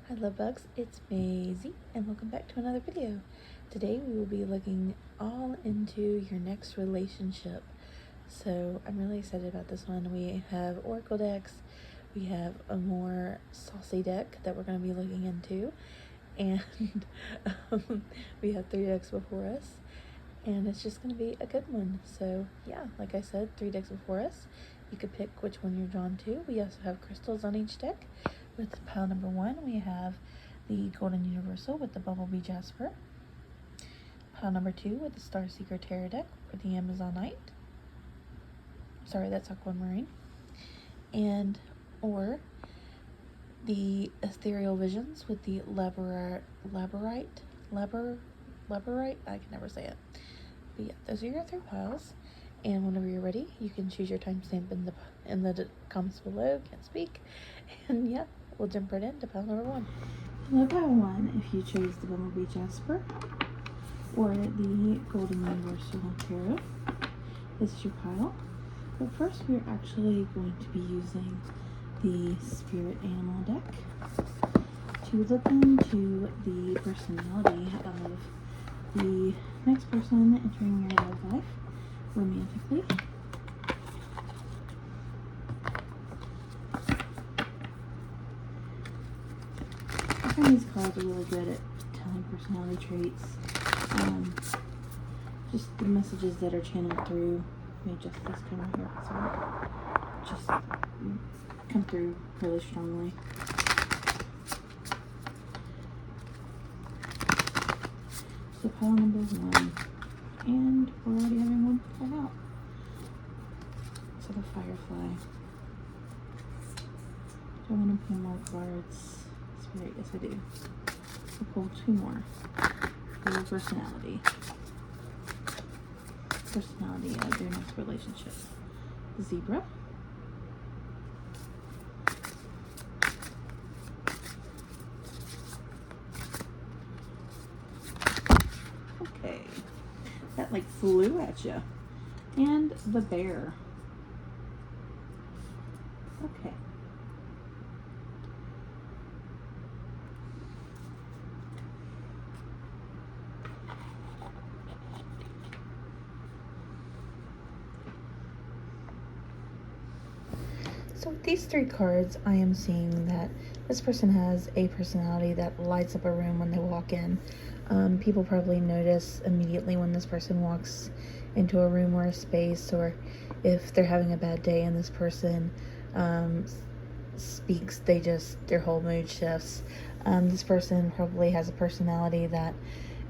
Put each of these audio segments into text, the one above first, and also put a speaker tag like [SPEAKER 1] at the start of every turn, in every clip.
[SPEAKER 1] Hi love bugs, it's Maisie and welcome back to another video. Today we will be looking all into your next relationship. So I'm really excited about this one. We have oracle decks, we have a more saucy deck that we're going to be looking into, and we have 3 decks before us, and it's just going to be a good one. So yeah, like I said, 3 decks before us. You could pick which one you're drawn to. We also have crystals on each deck. With pile number 1, we have the Golden Universal with the Bumblebee Jasper. Pile number 2 with the Star Seeker Tarot deck for the Amazonite. Sorry, that's Aquamarine. And or the Ethereal Visions with the Laborite. I can never say it. But yeah, those are your 3 piles. And whenever you're ready, you can choose your timestamp in the comments below. Can't speak. And yeah, we'll jump right into pile number 1.
[SPEAKER 2] Hello, pile 1, if you chose the Bumblebee Jasper or the Golden Universal Tarot, this is your pile. But first, we're actually going to be using the Spirit Animal deck to look into the personality of the next person entering your love life romantically. I find these cards are really good at telling personality traits. Just the messages that are channeled through. Let me adjust this camera here. Sorry. Just come through really strongly. So pile number 1. And we're already having one pull out. So the Firefly. Do I want to pull more cards? Spirit, yes I do. I'll pull 2 more. For your personality. Personality of your next relationship. Zebra. Okay. That like flew at you. And the bear. Okay.
[SPEAKER 1] So with these 3 cards, I am seeing that this person has a personality that lights up a room when they walk in. People probably notice immediately when this person walks into a room or a space, or if they're having a bad day and this person speaks, their whole mood shifts. This person probably has a personality that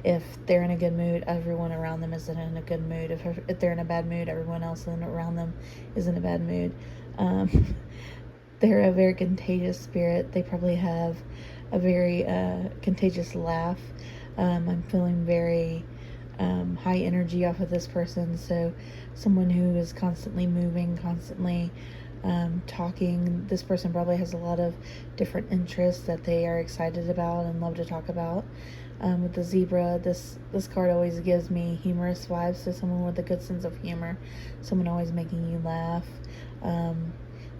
[SPEAKER 1] if they're in a good mood, everyone around them isn't in a good mood. If they're in a bad mood, everyone else around them is in a bad mood. They're a very contagious spirit. They probably have a very contagious laugh. I'm feeling very high energy off of this person. So someone who is constantly moving, constantly talking. This person probably has a lot of different interests that they are excited about and love to talk about. With the zebra, this card always gives me humorous vibes, so someone with a good sense of humor, someone always making you laugh.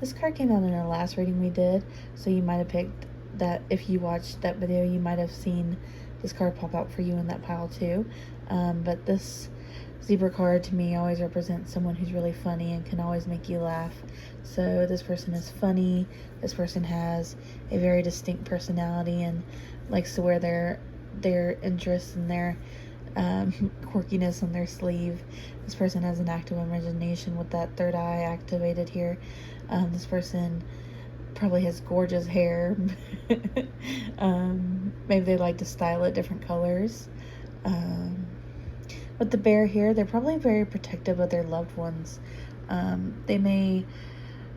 [SPEAKER 1] This card came out in the last reading we did, so you might have picked that. If you watched that video, you might have seen this card pop out for you in that pile too. But this zebra card to me always represents someone who's really funny and can always make you laugh. So this person is funny. This person has a very distinct personality and likes to wear their interests and their quirkiness on their sleeve. This person has an active imagination with that 3rd eye activated here. This person probably has gorgeous hair. Maybe they like to style it different colors. With the bear here, they're probably very protective of their loved ones. They may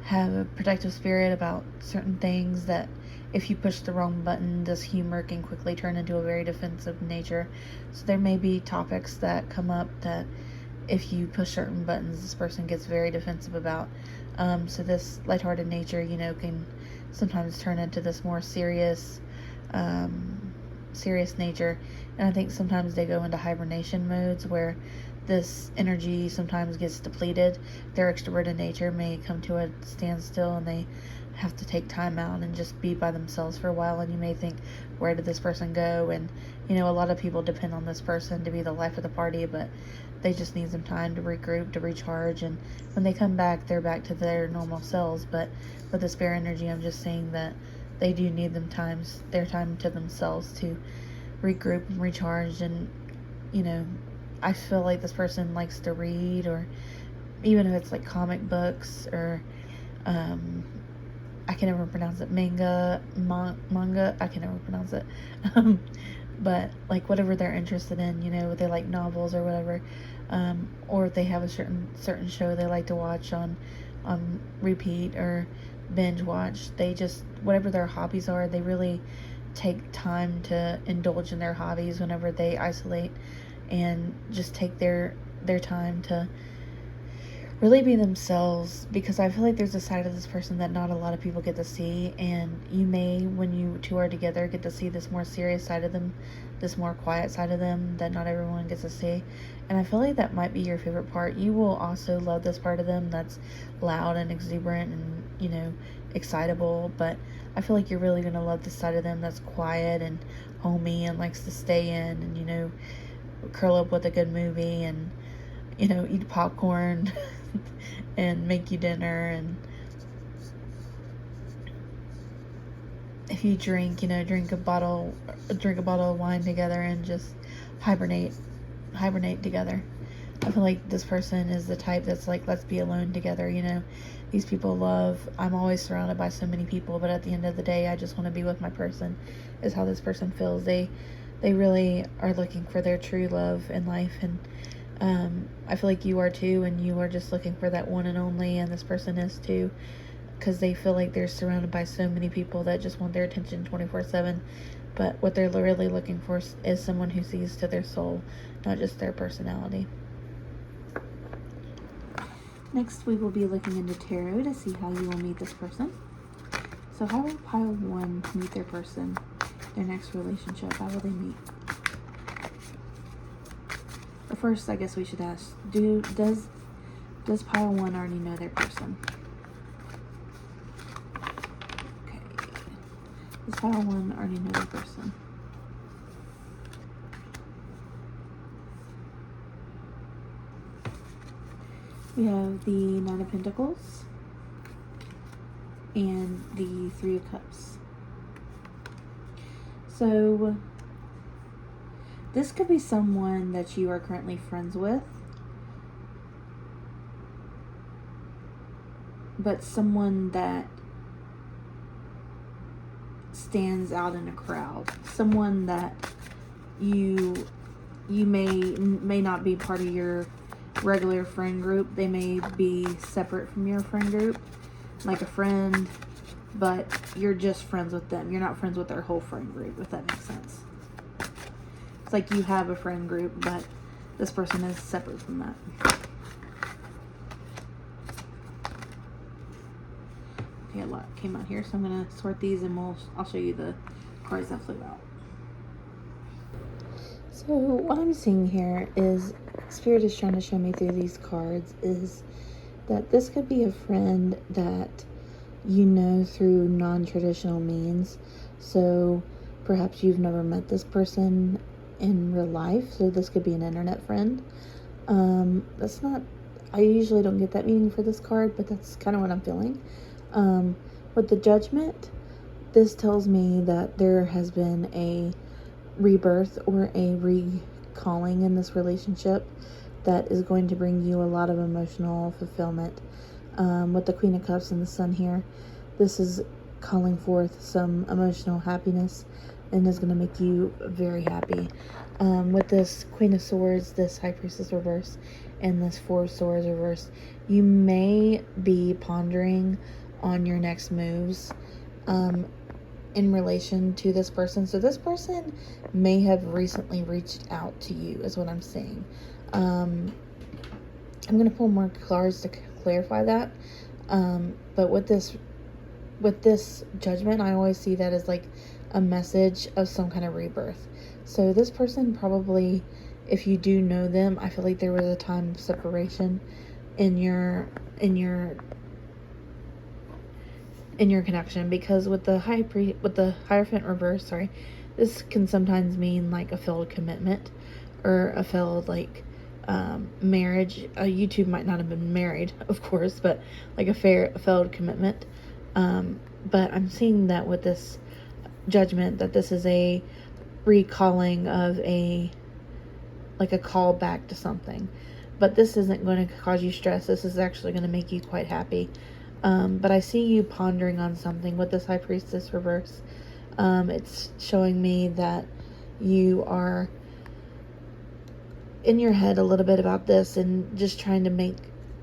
[SPEAKER 1] have a protective spirit about certain things that if you push the wrong button, this humor can quickly turn into a very defensive nature. So there may be topics that come up that if you push certain buttons, this person gets very defensive about. So this lighthearted nature, can sometimes turn into this more serious nature. And I think sometimes they go into hibernation modes where this energy sometimes gets depleted. Their extroverted nature may come to a standstill and they have to take time out and just be by themselves for a while, and you may think, where did this person go? And you know, a lot of people depend on this person to be the life of the party, but they just need some time to regroup, to recharge, and when they come back, they're back to their normal selves. But with the spare energy, I'm just saying that they do need their time to themselves to regroup and recharge. And you know, I feel like this person likes to read, or even if it's like comic books, or I can never pronounce it, manga, I can never pronounce it. But like whatever they're interested in, you know, they like novels or whatever, or if they have a certain show they like to watch on repeat or binge watch. They just, whatever their hobbies are, they really take time to indulge in their hobbies whenever they isolate, and just take their time to really be themselves, because I feel like there's a side of this person that not a lot of people get to see, and you may, when you two are together, get to see this more serious side of them, this more quiet side of them that not everyone gets to see. And I feel like that might be your favorite part. You will also love this part of them that's loud and exuberant and, you know, excitable, but I feel like you're really going to love this side of them that's quiet and homey and likes to stay in and, you know, curl up with a good movie and, you know, eat popcorn and make you dinner. And if you drink, you know, drink a bottle of wine together and just hibernate together. I feel like this person is the type that's like, let's be alone together, you know. These people love, I'm always surrounded by so many people, but at the end of the day, I just want to be with my person, is how this person feels. They really are looking for their true love in life, and I feel like you are too, and you are just looking for that one and only, and this person is too, because they feel like they're surrounded by so many people that just want their attention 24/7, but what they're really looking for is someone who sees to their soul, not just their personality.
[SPEAKER 2] Next, we will be looking into tarot to see how you will meet this person. So how will pile 1 meet their person, their next relationship? How will they meet? But first, I guess we should ask, does pile 1 already know their person? Okay. Does pile 1 already know their person? We have the Nine of Pentacles and the Three of Cups. So this could be someone that you are currently friends with, but someone that stands out in a crowd. Someone that you may not be part of your regular friend group. They may be separate from your friend group, like a friend, but you're just friends with them. You're not friends with their whole friend group, if that makes sense. It's like you have a friend group, but this person is separate from that. Okay, a lot came out here, so I'm going to sort these and I'll show you the cards that flew out.
[SPEAKER 1] So what I'm seeing here is, Spirit is trying to show me through these cards, is that this could be a friend that you know through non-traditional means. So perhaps you've never met this person in real life, so this could be an internet friend. That's not, I usually don't get that meaning for this card, but that's kind of what I'm feeling. With the Judgment, this tells me that there has been a rebirth or a recalling in this relationship that is going to bring you a lot of emotional fulfillment. With the Queen of Cups and the Sun here, this is calling forth some emotional happiness and is going to make you very happy. With this Queen of Swords, this High Priestess reverse, and this Four of Swords reverse, you may be pondering on your next moves in relation to this person. So this person may have recently reached out to you, is what I'm saying. I'm going to pull more cards to clarify that. But with this Judgment, I always see that as like a message of some kind of rebirth. So this person probably, if you do know them, I feel like there was a time of separation in your in your connection, because with the Hierophant reverse, sorry, this can sometimes mean like a failed commitment or a failed marriage. You two might not have been married, of course, but like a failed commitment. But I'm seeing that with this Judgment, that this is a recalling of a call back to something. But this isn't going to cause you stress. This is actually going to make you quite happy. But I see you pondering on something with this High Priestess reverse. It's showing me that you are in your head a little bit about this and just trying to make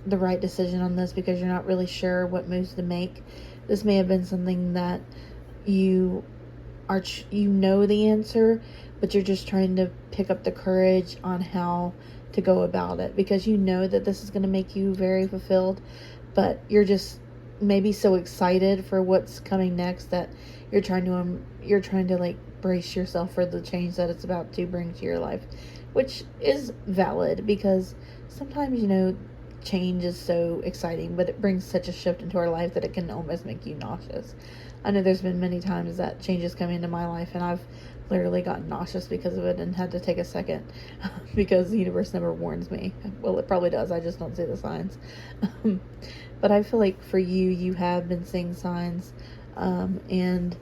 [SPEAKER 1] the right decision on this because you're not really sure what moves to make. This may have been something that you know the answer, but you're just trying to pick up the courage on how to go about it, because you know that this is going to make you very fulfilled, but you're just maybe so excited for what's coming next that you're trying to like brace yourself for the change that it's about to bring to your life, which is valid, because sometimes, change is so exciting, but it brings such a shift into our life that it can almost make you nauseous. I know there's been many times that changes come into my life and I've literally gotten nauseous because of it and had to take a second because the universe never warns me. Well, it probably does. I just don't see the signs. But I feel like for you have been seeing signs, and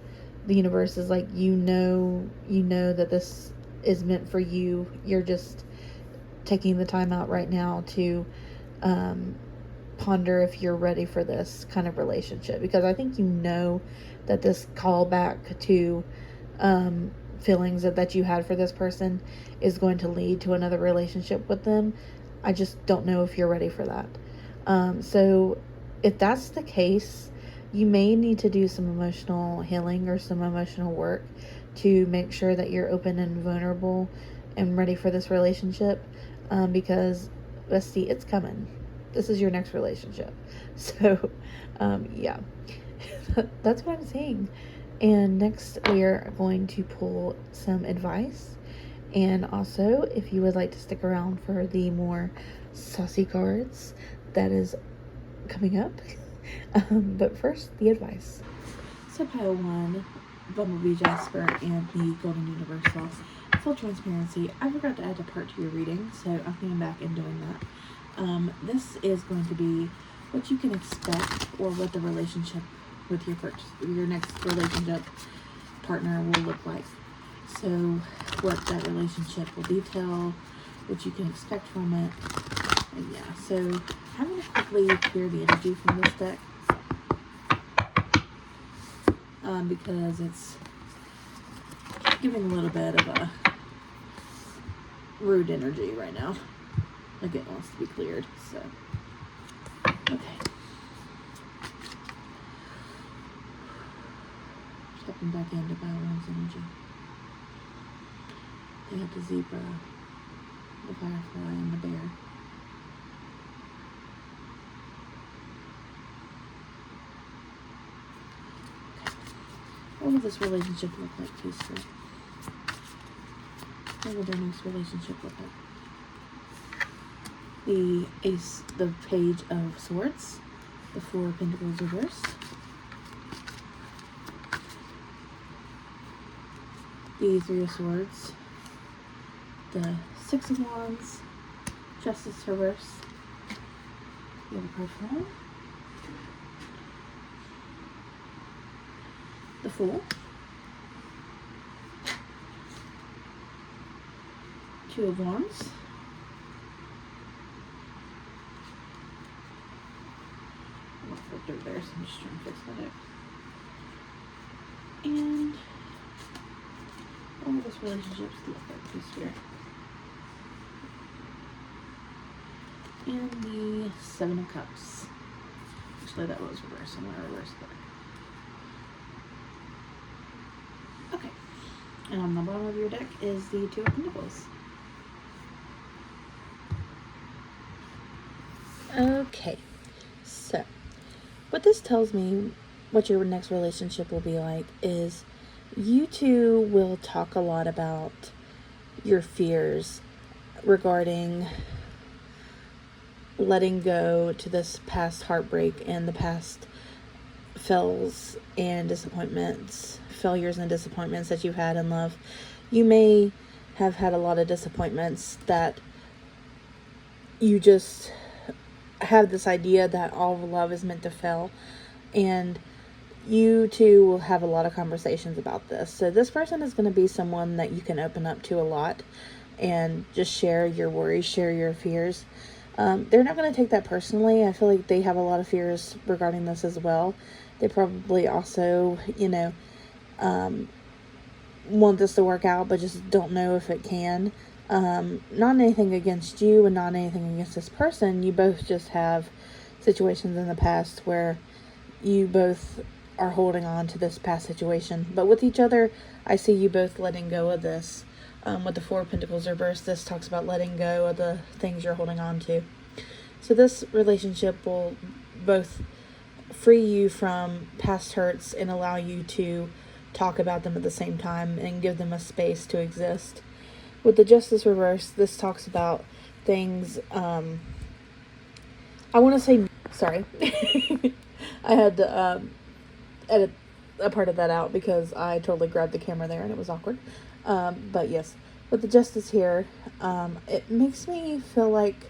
[SPEAKER 1] the universe is like, you know that this is meant for you. You're just taking the time out right now to ponder if you're ready for this kind of relationship, because I think that this call back to feelings that you had for this person is going to lead to another relationship with them. I just don't know if you're ready for that. So if that's the case, you may need to do some emotional healing or some emotional work to make sure that you're open and vulnerable and ready for this relationship, because bestie, it's coming. This is your next relationship. So yeah, that's what I'm seeing. And next we are going to pull some advice, and also if you would like to stick around for the more saucy cards that is coming up. But first, the advice.
[SPEAKER 2] So pile 1, Bumblebee Jasper, and the Golden Universal. Full transparency, I forgot to add a part to your reading, so I'm coming back and doing that. This is going to be what you can expect, or what the relationship with your next relationship partner will look like. So what that relationship will detail, what you can expect from it, and yeah. So I'm going to quickly clear the energy from this deck, because it's giving a little bit of a rude energy right now, like it wants to be cleared. So okay, stepping back into balance energy. They have the zebra, the firefly, and the bear. What will this relationship look like, please, sir? What will their next relationship look like? The Ace, the Page of Swords, the Four of Pentacles reversed, the Three of Swords, the Six of Wands, Justice reversed, the other card for the Fool, Two of Wands, I'm not flipped over there, so I'm just trying to fix that up. And what will this relationship look like, please, Spirit? And the Seven of Cups. Actually, that was reversed. I'm going to reverse that. Okay. And on the bottom of your deck is the Two of Pentacles.
[SPEAKER 1] Okay, so what this tells me what your next relationship will be like is you two will talk a lot about your fears regarding letting go to this past heartbreak and the past failures and disappointments that you've had in love. You may have had a lot of disappointments that you just have this idea that all of love is meant to fail, and you two will have a lot of conversations about this. So this person is going to be someone that you can open up to a lot and just share your worries, share your fears. They're not going to take that personally. I feel like they have a lot of fears regarding this as well. They probably also, want this to work out, but just don't know if it can. Not anything against you and not anything against this person. You both just have situations in the past where you both are holding on to this past situation. But with each other, I see you both letting go of this. With the Four of Pentacles reversed, this talks about letting go of the things you're holding on to. So this relationship will both free you from past hurts and allow you to talk about them at the same time and give them a space to exist. With the Justice reversed, this talks about things, I want to say, sorry, I had to edit a part of that out because I totally grabbed the camera there and it was awkward. But yes, with the Justice here, it makes me feel like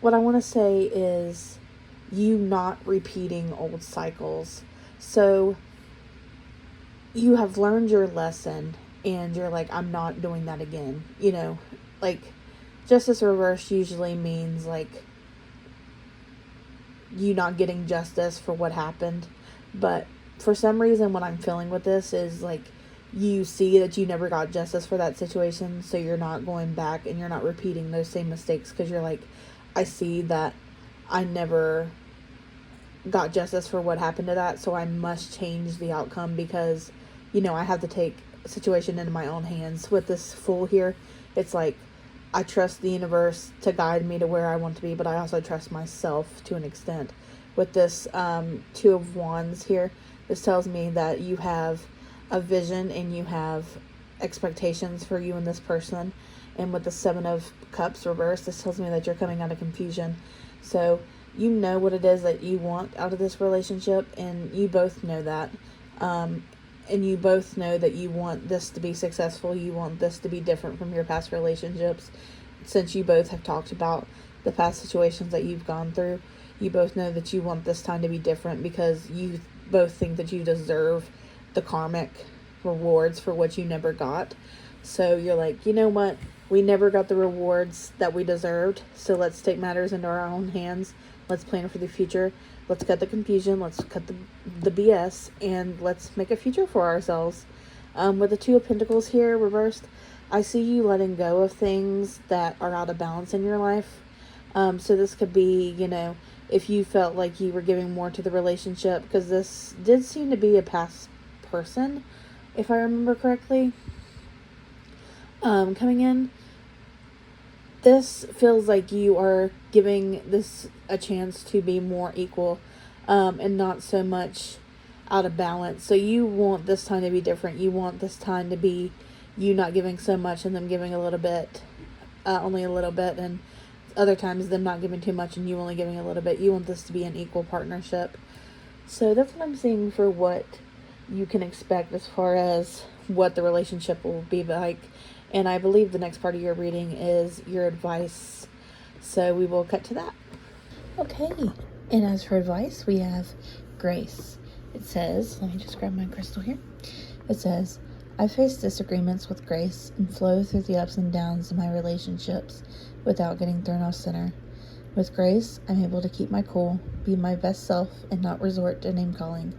[SPEAKER 1] what I want to say is you not repeating old cycles. So you have learned your lesson and you're like, I'm not doing that again. Like Justice reversed usually means like you not getting justice for what happened. But for some reason, what I'm feeling with this is like you see that you never got justice for that situation, so you're not going back and you're not repeating those same mistakes because you're like, I see that I never got justice for what happened to that, so I must change the outcome because, I have to take a situation into my own hands. With this Fool here, it's like I trust the universe to guide me to where I want to be, but I also trust myself to an extent. With this Two of Wands here, this tells me that you have a vision and you have expectations for you and this person. And with the Seven of Cups reversed, this tells me that you're coming out of confusion. So you know what it is that you want out of this relationship, and you both know that. And you both know that you want this to be successful. You want this to be different from your past relationships. Since you both have talked about the past situations that you've gone through, you both know that you want this time to be different because you both think that you deserve the karmic rewards for what you never got. So you're like, you know what? We never got the rewards that we deserved. So let's take matters into our own hands. Let's plan for the future. Let's cut the confusion. Let's cut the BS. And let's make a future for ourselves. With the Two of Pentacles here reversed, I see you letting go of things that are out of balance in your life. So this could be, if you felt like you were giving more to the relationship, because this did seem to be a past person, if I remember correctly, coming in. This feels like you are giving this a chance to be more equal, and not so much out of balance. So you want this time to be different. You want this time to be you not giving so much and them giving a little bit, only a little bit, and other times them not giving too much and you only giving a little bit. You want this to be an equal partnership. So that's what I'm seeing for what you can expect as far as what the relationship will be like. And I believe the next part of your reading is your advice. So we will cut to that. Okay. And as for advice, we have Grace. It says, let me just grab my crystal here. It says, I face disagreements with grace and flow through the ups and downs of my relationships without getting thrown off center. With grace, I'm able to keep my cool, be my best self, and not resort to name calling,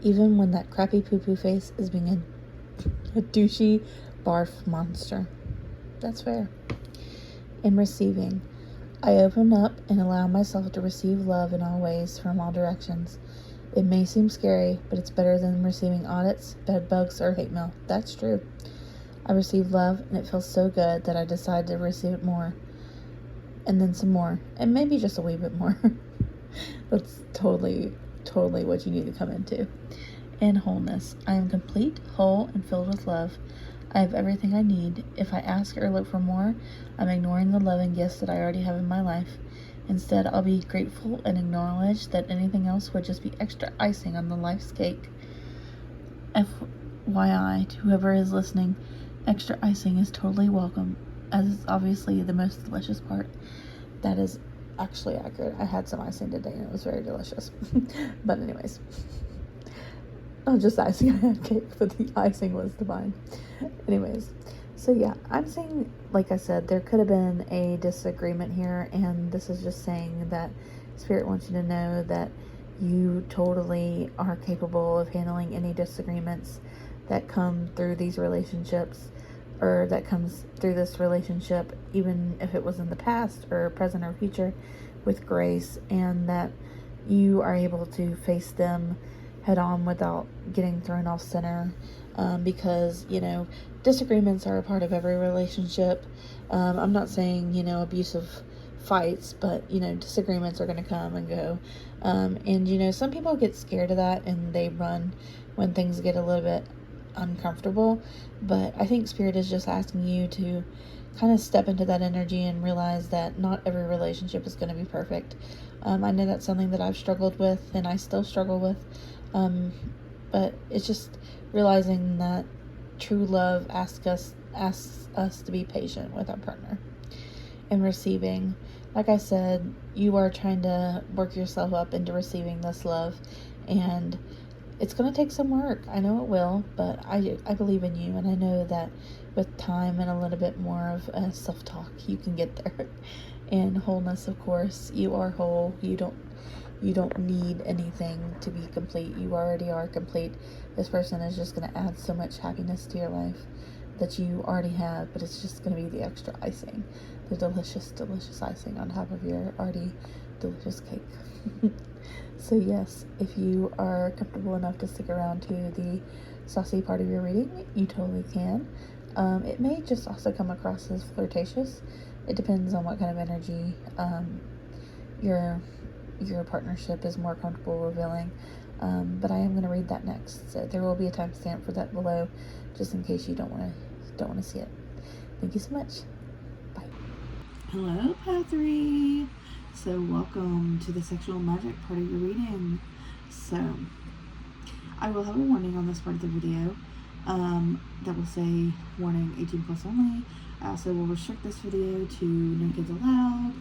[SPEAKER 1] even when that crappy poo-poo face is being a douchey barf monster. That's fair. In receiving, I open up and allow myself to receive love in all ways from all directions. It may seem scary, but it's better than receiving audits, bed bugs, or hate mail. That's true. I receive love, and it feels so good that I decide to receive it more. And then some more. And maybe just a wee bit more. That's totally what you need to come into. In wholeness, I am complete, whole, and filled with love. I have everything I need. If I ask or look for more, I'm ignoring the love and gifts that I already have in my life. Instead, I'll be grateful and acknowledge that anything else would just be extra icing on the life's cake. FYI, to whoever is listening, extra icing is totally welcome, as it's obviously the most delicious part. That is actually accurate. I had some icing today and it was very delicious. But anyways, not just icing, I had cake, but the icing was divine. Anyways, so yeah, I'm saying, like I said, there could have been a disagreement here, and this is just saying that Spirit wants you to know that you totally are capable of handling any disagreements that come through these relationships, or that comes through this relationship, even if it was in the past or present or future, with grace, and that you are able to face them head on without getting thrown off center, because, you know, disagreements are a part of every relationship. I'm not saying, you know, abusive fights, but, you know, disagreements are going to come and go. And, you know, some people get scared of that and they run when things get a little bit uncomfortable. But I think Spirit is just asking you to kind of step into that energy and realize that not every relationship is going to be perfect. I know that's something that I've struggled with and I still struggle with. But it's just realizing that true love asks us to be patient with our partner and receiving. Like I said, you are trying to work yourself up into receiving this love, and it's going to take some work. I know it will, but I believe in you, and I know that with time and a little bit more of self-talk, you can get there. And wholeness, of course, you are whole. You don't need anything to be complete. You already are complete. This person is just going to add so much happiness to your life that you already have, but it's just going to be the extra icing, the delicious, delicious icing on top of your already delicious cake. So yes, if you are comfortable enough to stick around to the saucy part of your reading, you totally can. It may just also come across as flirtatious. It depends on what kind of energy your partnership is more comfortable revealing. But I am going to read that next, so there will be a timestamp for that below, just in case you don't want to see it. Thank you so much. Bye.
[SPEAKER 2] Hello, Path 3. So welcome to the sexual magic part of your reading. So I will have a warning on this part of the video that will say warning 18 plus only. I also will restrict this video to no kids allowed,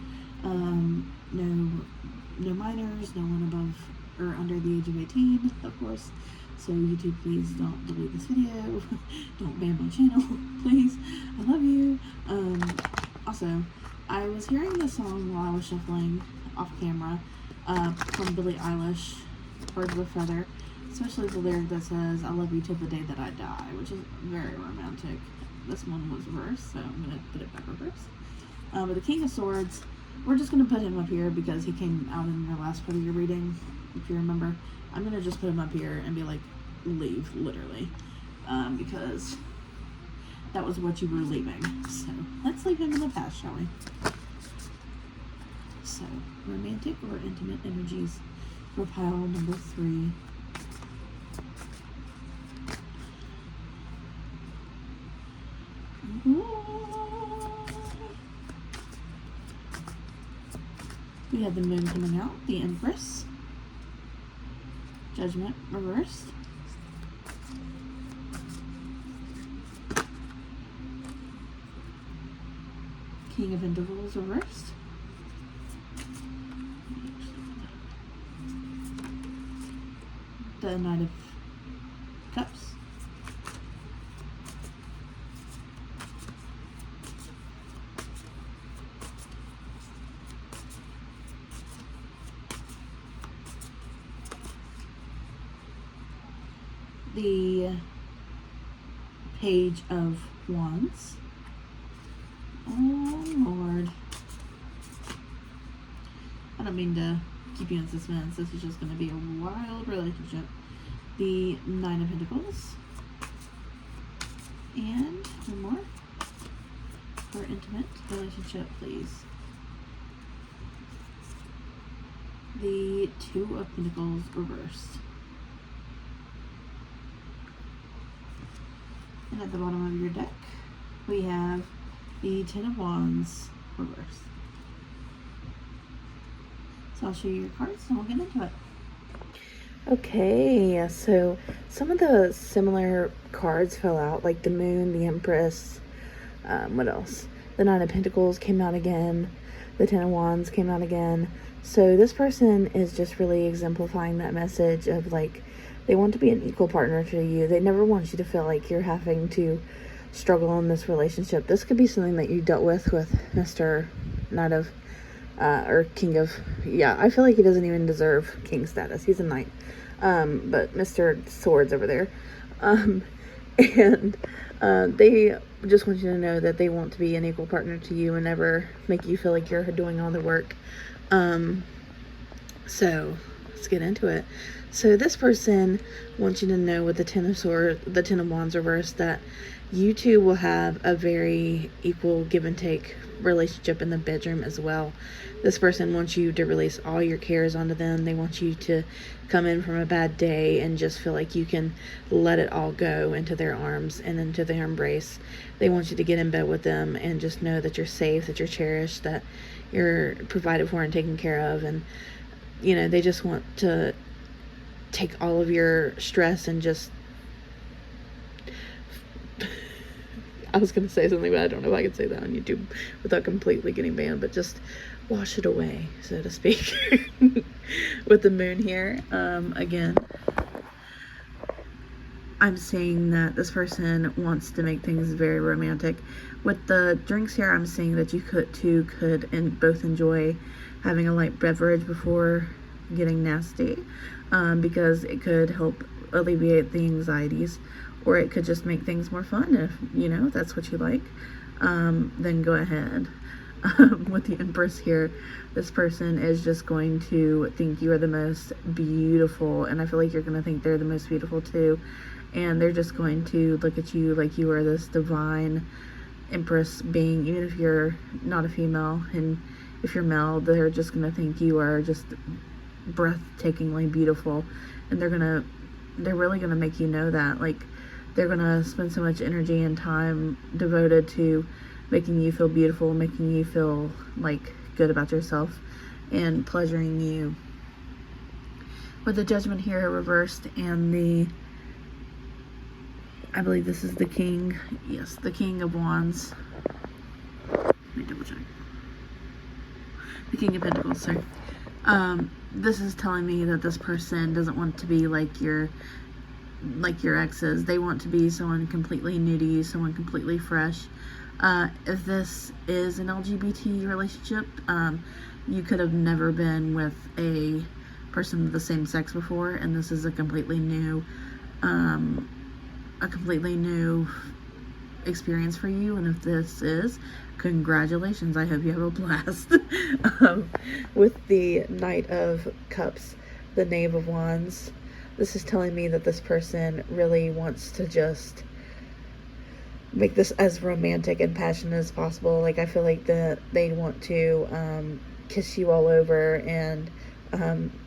[SPEAKER 2] no minors, no one above or under the age of 18, of course. So YouTube, please don't delete this video. Don't ban my channel, please. I love you. Also, I was hearing this song while I was shuffling off camera from Billie Eilish, Birds of a Feather, especially the lyric that says, "I love you till the day that I die," which is very romantic. This one was reverse, so I'm going to put it back reverse. But the King of Swords, we're just going to put him up here because he came out in your last part of your reading, if you remember. I'm going to just put him up here and be like, leave, literally, because that was what you were leaving. So let's leave him in the past, shall we? So, romantic or intimate energies for pile number 3. We have the moon coming out, the Empress, Judgment reversed, King of Pentacles reversed, the Knight of Cups, the Page of Wands. Oh Lord, I don't mean to keep you in suspense. This is just going to be a wild relationship. The Nine of Pentacles, and one more for intimate relationship, please. The Two of Pentacles reversed. And at the bottom of your deck, we have the Ten of Wands reversed. So I'll show you your cards and we'll get into it.
[SPEAKER 1] Okay, so some of the similar cards fell out, like the Moon, the Empress, what else? The Nine of Pentacles came out again, the Ten of Wands came out again. So this person is just really exemplifying that message of like, they want to be an equal partner to you. They never want you to feel like you're having to struggle in this relationship. This could be something that you dealt with Mr. Knight of, or King of, yeah, I feel like he doesn't even deserve king status. He's a knight. But Mr. Swords over there. And they just want you to know that they want to be an equal partner to you and never make you feel like you're doing all the work. So let's get into it. So this person wants you to know with the Ten of Wands reversed, that you two will have a very equal give and take relationship in the bedroom as well. This person wants you to release all your cares onto them. They want you to come in from a bad day and just feel like you can let it all go into their arms and into their embrace. They want you to get in bed with them and just know that you're safe, that you're cherished, that you're provided for and taken care of. And you know, they just want to take all of your stress and just I was going to say something, but I don't know if I can say that on YouTube without completely getting banned, but just wash it away, so to speak. With the Moon here, again, I'm saying that this person wants to make things very romantic. With the drinks here, I'm saying that you could both enjoy having a light beverage before getting nasty, because it could help alleviate the anxieties, or it could just make things more fun. If you know that's what you like, then go ahead. With the Empress here, this person is just going to think you are the most beautiful, and I feel like you're going to think they're the most beautiful too, and they're just going to look at you like you are this divine Empress being, even if you're not a female, and if you're male, they're just going to think you are just breathtakingly beautiful, and they're really going to make you know that. Like, they're going to spend so much energy and time devoted to making you feel beautiful, making you feel like good about yourself, and pleasuring you. With the Judgment here reversed and I believe this is the King. Yes, the King of Wands. Let me double check. The King of Pentacles, sorry. This is telling me that this person doesn't want to be like your exes. They want to be someone completely new to you, someone completely fresh. If this is an LGBT relationship, you could have never been with a person of the same sex before, and this is a completely new experience for you. And if this is, congratulations, I hope you have a blast. With the Knight of Cups, the Knave of Wands, this is telling me that this person really wants to just make this as romantic and passionate as possible. Like, I feel like they want to kiss you all over and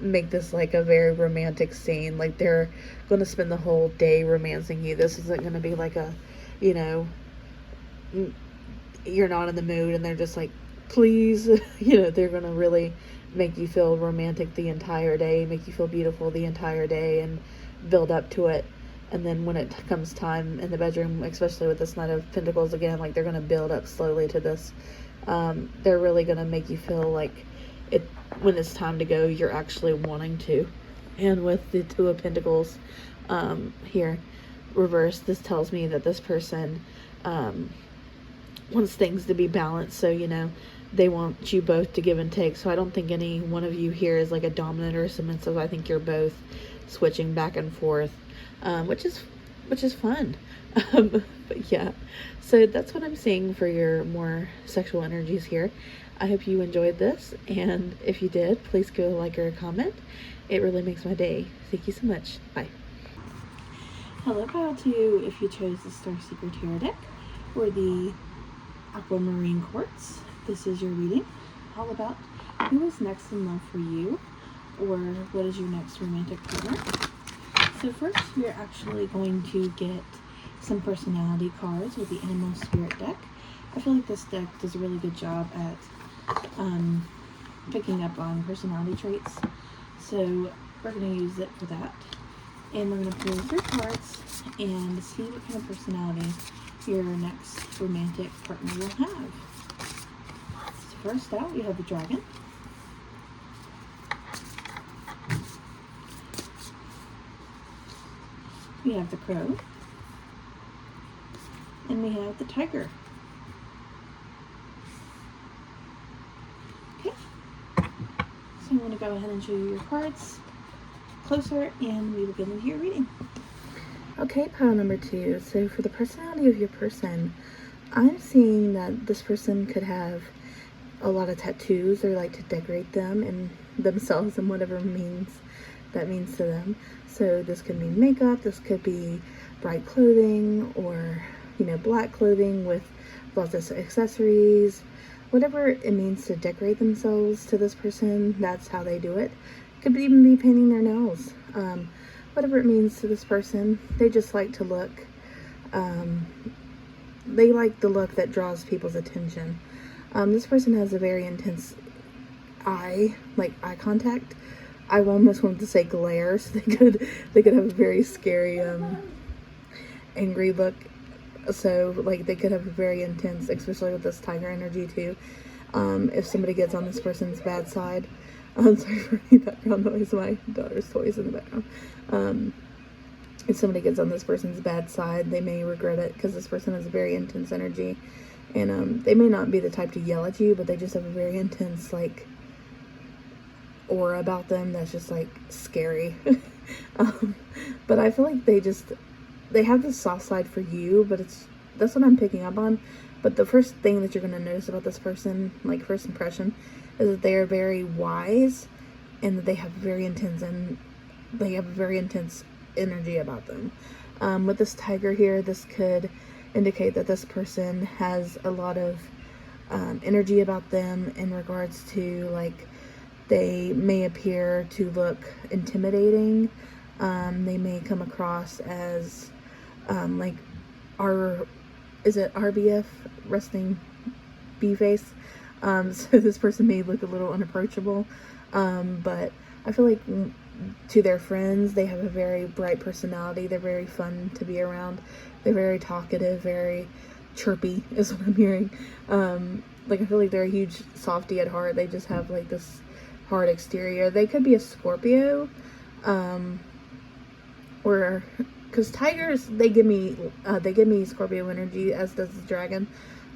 [SPEAKER 1] make this like a very romantic scene. Like, they're going to spend the whole day romancing you. This isn't going to be like a, you know, you're not in the mood and they're just like, please. You know, they're going to really make you feel romantic the entire day, make you feel beautiful the entire day, and build up to it. And then when it comes time in the bedroom, especially with this Knight of Pentacles again, like, they're going to build up slowly to this. They're really going to make you feel like when it's time to go, you're actually wanting to. And with the Two of Pentacles here reversed, this tells me that this person wants things to be balanced. So, you know, they want you both to give and take. So I don't think any one of you here is like a dominant or submissive. I think you're both switching back and forth, which is fun. But yeah, so that's what I'm seeing for your more sexual energies here. I hope you enjoyed this, and if you did, please go like or comment. It really makes my day. Thank you so much. Bye.
[SPEAKER 2] Hello, pile two. If you chose the Star Seeker Tarot deck or the Aquamarine Quartz, this is your reading all about who is next in love for you, or what is your next romantic partner. So first, we're actually going to get some personality cards with the Animal Spirit deck. I feel like this deck does a really good job at picking up on personality traits. So we're going to use it for that. And we're going to pull 3 cards and see what kind of personality your next romantic partner will have. So first out, we have the dragon. We have the crow. And we have the tiger. Okay. So I'm going to go ahead and show you your cards closer and we will get into your reading.
[SPEAKER 1] Okay, pile number 2. So for the personality of your person, I'm seeing that this person could have a lot of tattoos or like to decorate them and themselves in whatever means that means to them. So this could mean makeup, this could be bright clothing, or black clothing with lots of accessories. Whatever it means to decorate themselves to this person, that's how they do it. Could even be painting their nails. Whatever it means to this person, they just like to look. They like the look that draws people's attention. This person has a very intense eye contact. I almost wanted to say glare, so they could have a very scary, angry look. So like they could have a very intense, especially with this tiger energy too. If somebody gets on this person's bad side, I'm sorry for any background noise. My daughter's toys in the background. If somebody gets on this person's bad side, they may regret it because this person has a very intense energy, and they may not be the type to yell at you, but they just have a very intense aura about them that's just scary. But I feel like they have this soft side for you, but that's what I'm picking up on. But the first thing that you're going to notice about this person, first impression, is that they are very wise and that they have a very intense energy about them. With this tiger here, this could indicate that this person has a lot of energy about them in regards to they may appear to look intimidating. They may come across as is it RBF, resting bee face? So this person may look a little unapproachable, but I feel like to their friends, they have a very bright personality. They're very fun to be around. They're very talkative, very chirpy is what I'm hearing. I feel like they're a huge softie at heart. They just have this hard exterior. They could be a Scorpio, or because tigers, they give me Scorpio energy, as does the dragon,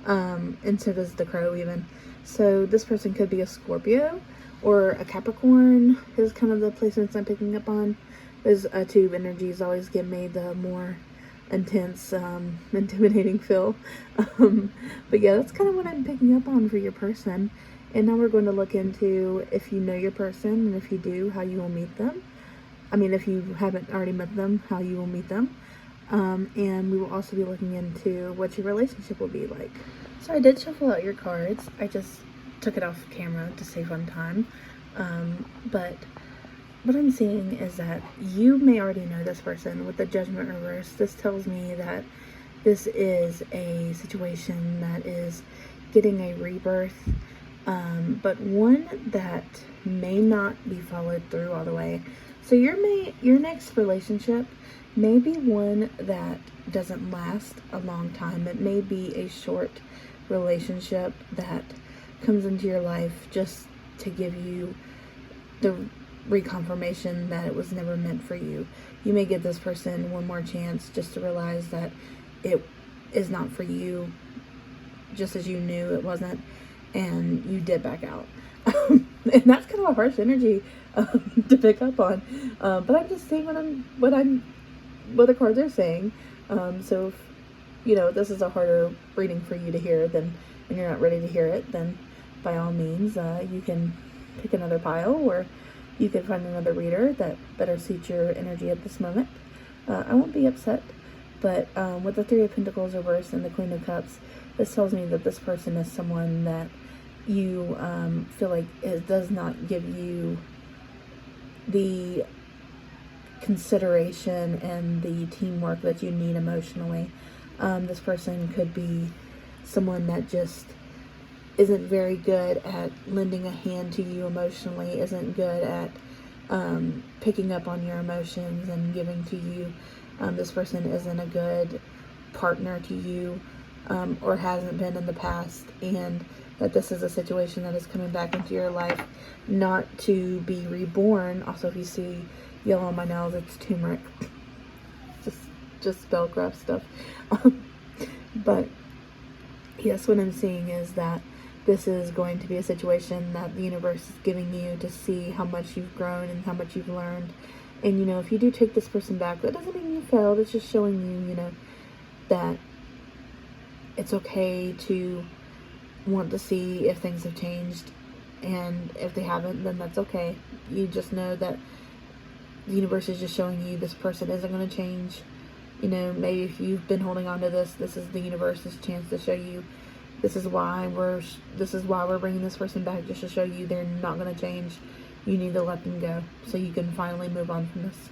[SPEAKER 1] and so does the crow even. So this person could be a Scorpio or a Capricorn is kind of the placements I'm picking up on. Those two energies always give me the more intense, intimidating feel. But yeah, that's kind of what I'm picking up on for your person. And now we're going to look into, if you know your person, and if you do, how you will meet them. I mean, if you haven't already met them, how you will meet them. And we will also be looking into what your relationship will be like. So I did shuffle out your cards. I just took it off camera to save on time. But what I'm seeing is that you may already know this person. With the Judgment reverse, this tells me that this is a situation that is getting a rebirth, but one that may not be followed through all the way. So your next relationship may be one that doesn't last a long time. It may be a short relationship that comes into your life just to give you the reconfirmation that it was never meant for you. You may give this person one more chance just to realize that it is not for you, just as you knew it wasn't, and you did back out. And that's kind of a harsh energy to pick up on, but I'm just saying what the cards are saying. So if this is a harder reading for you to hear, and you're not ready to hear it, then by all means you can pick another pile, or you can find another reader that better suits your energy at this moment. I won't be upset, but with the Three of Pentacles reversed and the Queen of Cups, this tells me that this person is someone that you feel like it does not give you the consideration and the teamwork that you need emotionally. This person could be someone that just isn't very good at lending a hand to you emotionally, isn't good at picking up on your emotions and giving to you. This person isn't a good partner to you, or hasn't been in the past, and that this is a situation that is coming back into your life not to be reborn. Also, if you see yellow on my nails, it's turmeric. Just spellcraft stuff. But yes, what I'm seeing is that this is going to be a situation that the universe is giving you to see how much you've grown and how much you've learned. And, you know, if you do take this person back, that doesn't mean you failed. It's just showing you, you know, that it's okay to want to see if things have changed. And if they haven't, then that's okay. You just know that the universe is just showing you this person isn't going to change. You know, maybe if you've been holding on to this is the universe's chance to show you this is why we're bringing this person back, just to show you they're not going to change. You need to let them go so you can finally move on from this.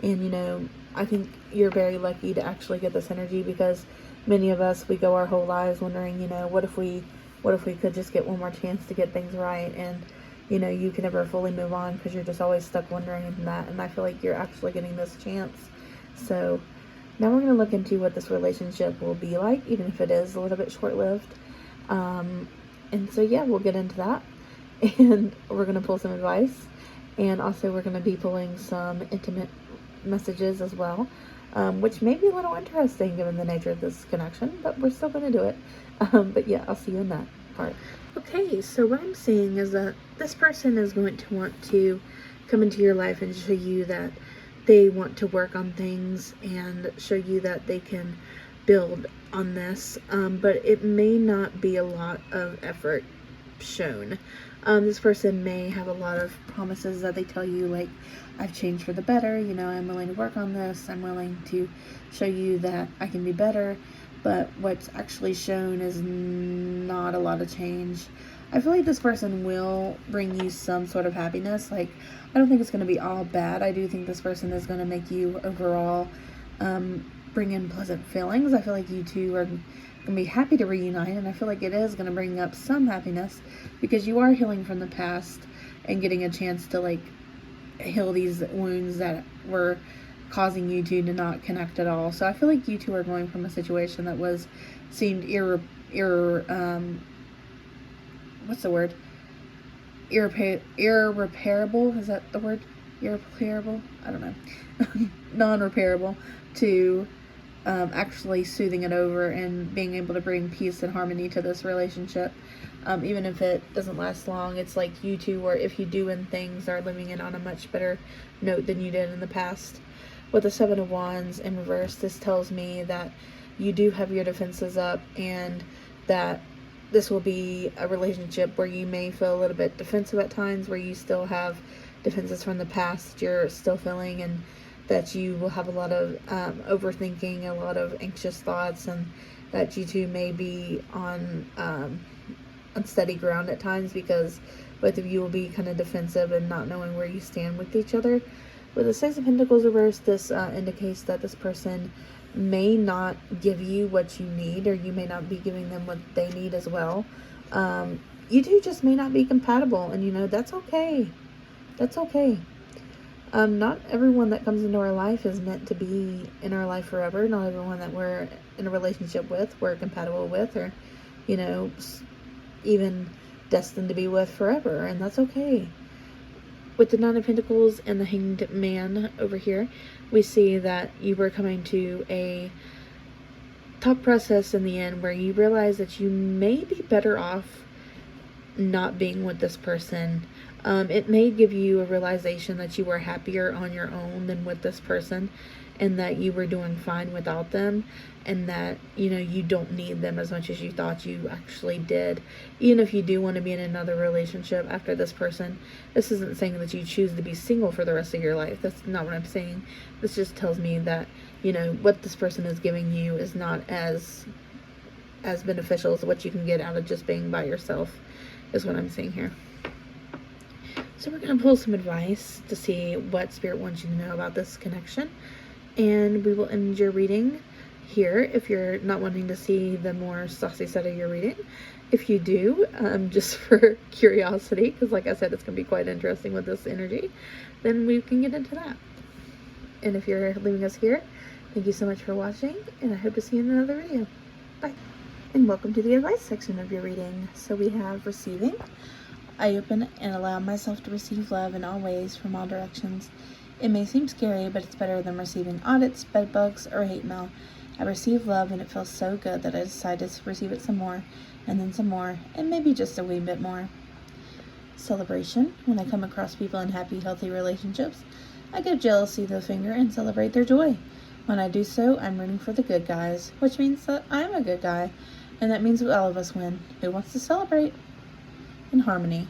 [SPEAKER 1] And, you know, I think you're very lucky to actually get this energy, because many of us, we go our whole lives wondering, you know, what if we could just get one more chance to get things right? And, you know, you can never fully move on because you're just always stuck wondering that. And I feel like you're actually getting this chance. So now we're going to look into what this relationship will be like, even if it is a little bit short-lived. And so, yeah, we'll get into that. And we're going to pull some advice. And also we're going to be pulling some intimate messages as well, which may be a little interesting given the nature of this connection, but we're still going to do it. But yeah, I'll see you in that part. Okay, so what I'm seeing is that this person is going to want to come into your life and show you that they want to work on things and show you that they can build on this, but it may not be a lot of effort shown. This person may have a lot of promises that they tell you, like, I've changed for the better, you know, I'm willing to work on this, I'm willing to show you that I can be better, but what's actually shown is not a lot of change. I feel like this person will bring you some sort of happiness. Like, I don't think it's going to be all bad. I do think this person is going to make you overall bring in pleasant feelings. I feel like you two are going to be happy to reunite, and I feel like it is going to bring up some happiness because you are healing from the past and getting a chance to, like, heal these wounds that were causing you two to not connect at all. So I feel like you two are going from a situation that seemed what's the word? Irreparable? Is that the word? Irreparable? I don't know. Non-repairable, to actually soothing it over and being able to bring peace and harmony to this relationship. Even if it doesn't last long, it's like you two, or if you do, and things are living in on a much better note than you did in the past. With the Seven of Wands in reverse, this tells me that you do have your defenses up, and that this will be a relationship where you may feel a little bit defensive at times, where you still have defenses from the past that you're still feeling, and that you will have a lot of overthinking, a lot of anxious thoughts, and that you two may be on unsteady ground at times, because both of you will be kind of defensive and not knowing where you stand with each other. With the Six of Pentacles reversed, this indicates that this person may not give you what you need, or you may not be giving them what they need as well. You two just may not be compatible, and, you know, that's okay. That's okay. Not everyone that comes into our life is meant to be in our life forever. Not everyone that we're in a relationship with, we're compatible with, or, you know, even destined to be with forever, and that's okay. With the Nine of Pentacles and the Hanged Man over here, we see that you were coming to a thought process in the end where you realize that you may be better off not being with this person. It may give you a realization that you were happier on your own than with this person, and that you were doing fine without them, and that, you know, you don't need them as much as you thought you actually did. Even if you do want to be in another relationship after this person, this isn't saying that you choose to be single for the rest of your life. That's not what I'm saying. This just tells me that, you know, what this person is giving you is not as beneficial as what you can get out of just being by yourself, is what I'm saying here. So we're going to pull some advice to see what Spirit wants you to know about this connection. And we will end your reading here if you're not wanting to see the more saucy side of your reading. If you do, just for curiosity, because like I said, it's going to be quite interesting with this energy, then we can get into that. And if you're leaving us here, thank you so much for watching, and I hope to see you in another video. Bye. And welcome to the advice section of your reading. So we have receiving. I open and allow myself to receive love in all ways from all directions. It may seem scary, but it's better than receiving audits, bed bugs, or hate mail. I receive love and it feels so good that I decide to receive it some more, and then some more, and maybe just a wee bit more. Celebration. When I come across people in happy, healthy relationships, I give jealousy the finger and celebrate their joy. When I do so, I'm rooting for the good guys, which means that I'm a good guy, and that means all of us win. Who wants to celebrate? In harmony.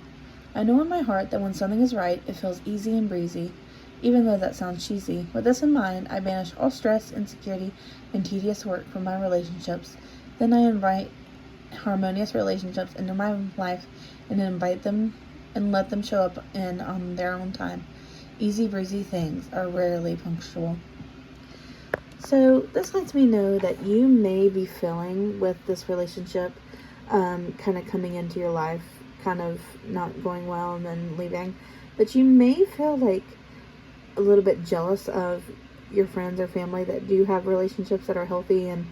[SPEAKER 1] I know in my heart that when something is right, it feels easy and breezy, even though that sounds cheesy. With this in mind, I banish all stress, insecurity, and tedious work from my relationships. Then I invite harmonious relationships into my life and invite them and let them show up on their own time. Easy breezy things are rarely punctual. So this lets me know that you may be feeling with this relationship kind of coming into your life, kind of not going well and then leaving, that you may feel like a little bit jealous of your friends or family that do have relationships that are healthy and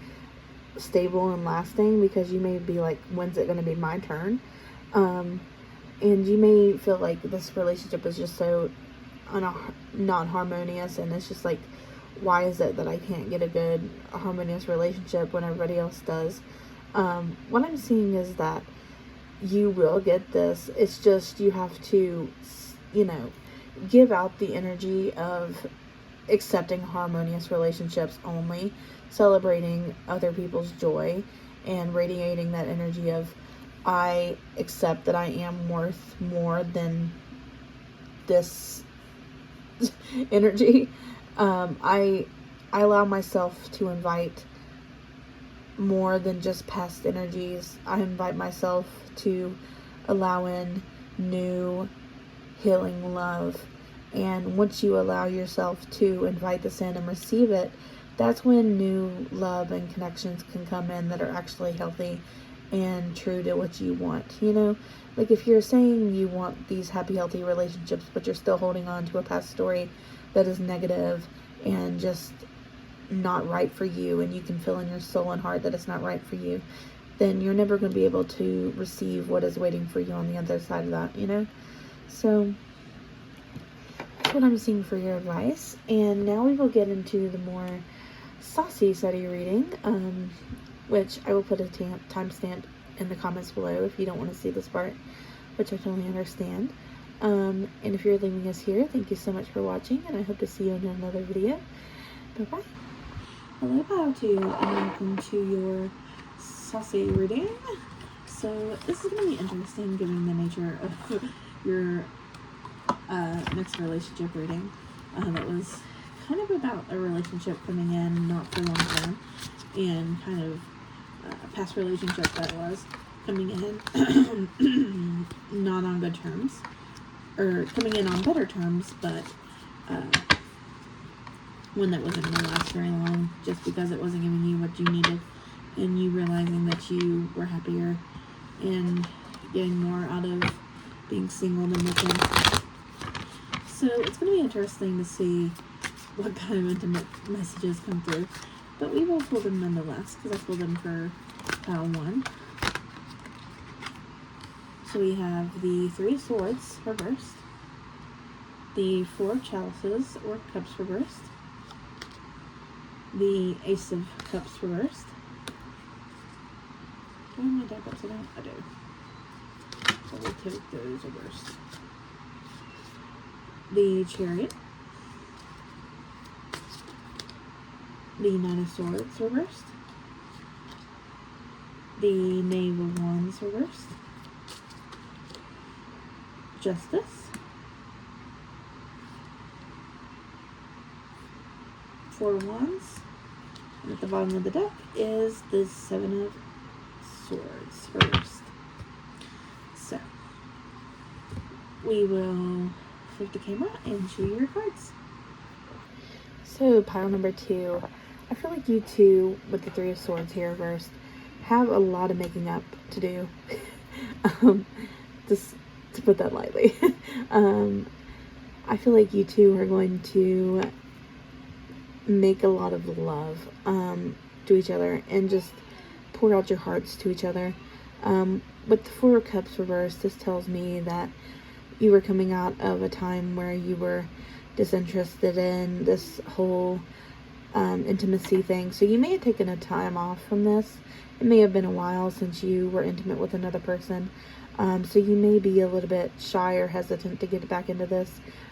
[SPEAKER 1] stable and lasting, because you may be like, when's it going to be my turn? And you may feel like this relationship is just so not harmonious, and it's just like, why is it that I can't get a good harmonious relationship when everybody else does? What I'm seeing is that you will get this. It's just you have to, give out the energy of accepting harmonious relationships only, celebrating other people's joy, and radiating that energy of, I accept that I am worth more than this energy. I allow myself to invite more than just past energies. I invite myself to allow in new healing love. And once you allow yourself to invite this in and receive it, that's when new love and connections can come in that are actually healthy and true to what you want. Like if you're saying you want these happy, healthy relationships, but you're still holding on to a past story that is negative and just not right for you, and you can feel in your soul and heart that it's not right for you, then you're never going to be able to receive what is waiting for you on the other side of that, So that's what I'm seeing for your advice. And now we will get into the more saucy side of your reading, which I will put a timestamp in the comments below if you don't want to see this part, which I totally understand. And if you're leaving us here, thank you so much for watching, and I hope to see you in another video. Bye-bye. Hello, Bao2, and welcome to your saucy reading. So this is going to be interesting given the nature of your next relationship reading. That was kind of about a relationship coming in not for long term, and kind of a past relationship that was coming in not on good terms, or coming in on better terms, but one that wasn't going to last very long just because it wasn't giving you what you needed, and you realizing that you were happier and getting more out of being single than with him. So it's going to be interesting to see what kind of intimate messages come through, but we will pull them nonetheless because I pulled them for pile 1. So we have the 3 of Swords reversed, the 4 of Chalices or Cups reversed, the Ace of Cups reversed. Do I have my deck upside down? I do. So we'll take those reversed. The Chariot, the 9 of Swords reversed, the Knave of Wands reversed, Justice, 4 of Wands, and at the bottom of the deck is the 7 of Swords reversed. So we will flip the camera and show you your cards. So pile number 2, I feel like you two, with the Three of Swords here reversed, have a lot of making up to do. um, just to put that lightly. I feel like you two are going to make a lot of love to each other and just pour out your hearts to each other. With the Four of Cups reversed, this tells me that you were coming out of a time where you were disinterested in this whole intimacy thing. So you may have taken a time off from this. It may have been a while since you were intimate with another person. So you may be a little bit shy or hesitant to get back into this.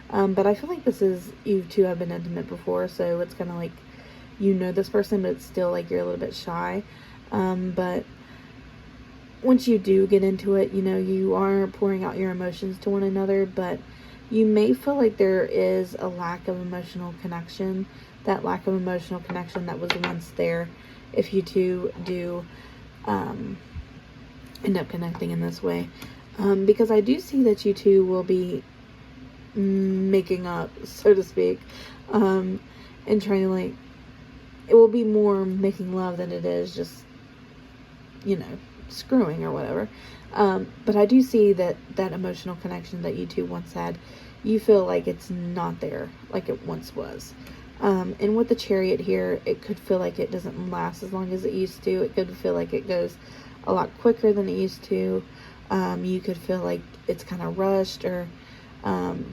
[SPEAKER 1] But I feel like this is, you two have been intimate before, so it's kind of like you know this person, but it's still like you're a little bit shy. But once you do get into it, you know, you are pouring out your emotions to one another, but you may feel like there is a lack of emotional connection. That lack of emotional connection that was once there, if you two do end up connecting in this way. Because I do see that you two will be making up, so to speak, and trying to, like, it will be more making love than it is just, you know, screwing or whatever. But I do see that emotional connection that you two once had, you feel like it's not there like it once was. And with the Chariot here, it could feel like it doesn't last as long as it used to. It could feel like it goes a lot quicker than it used to. You could feel like it's kind of rushed, or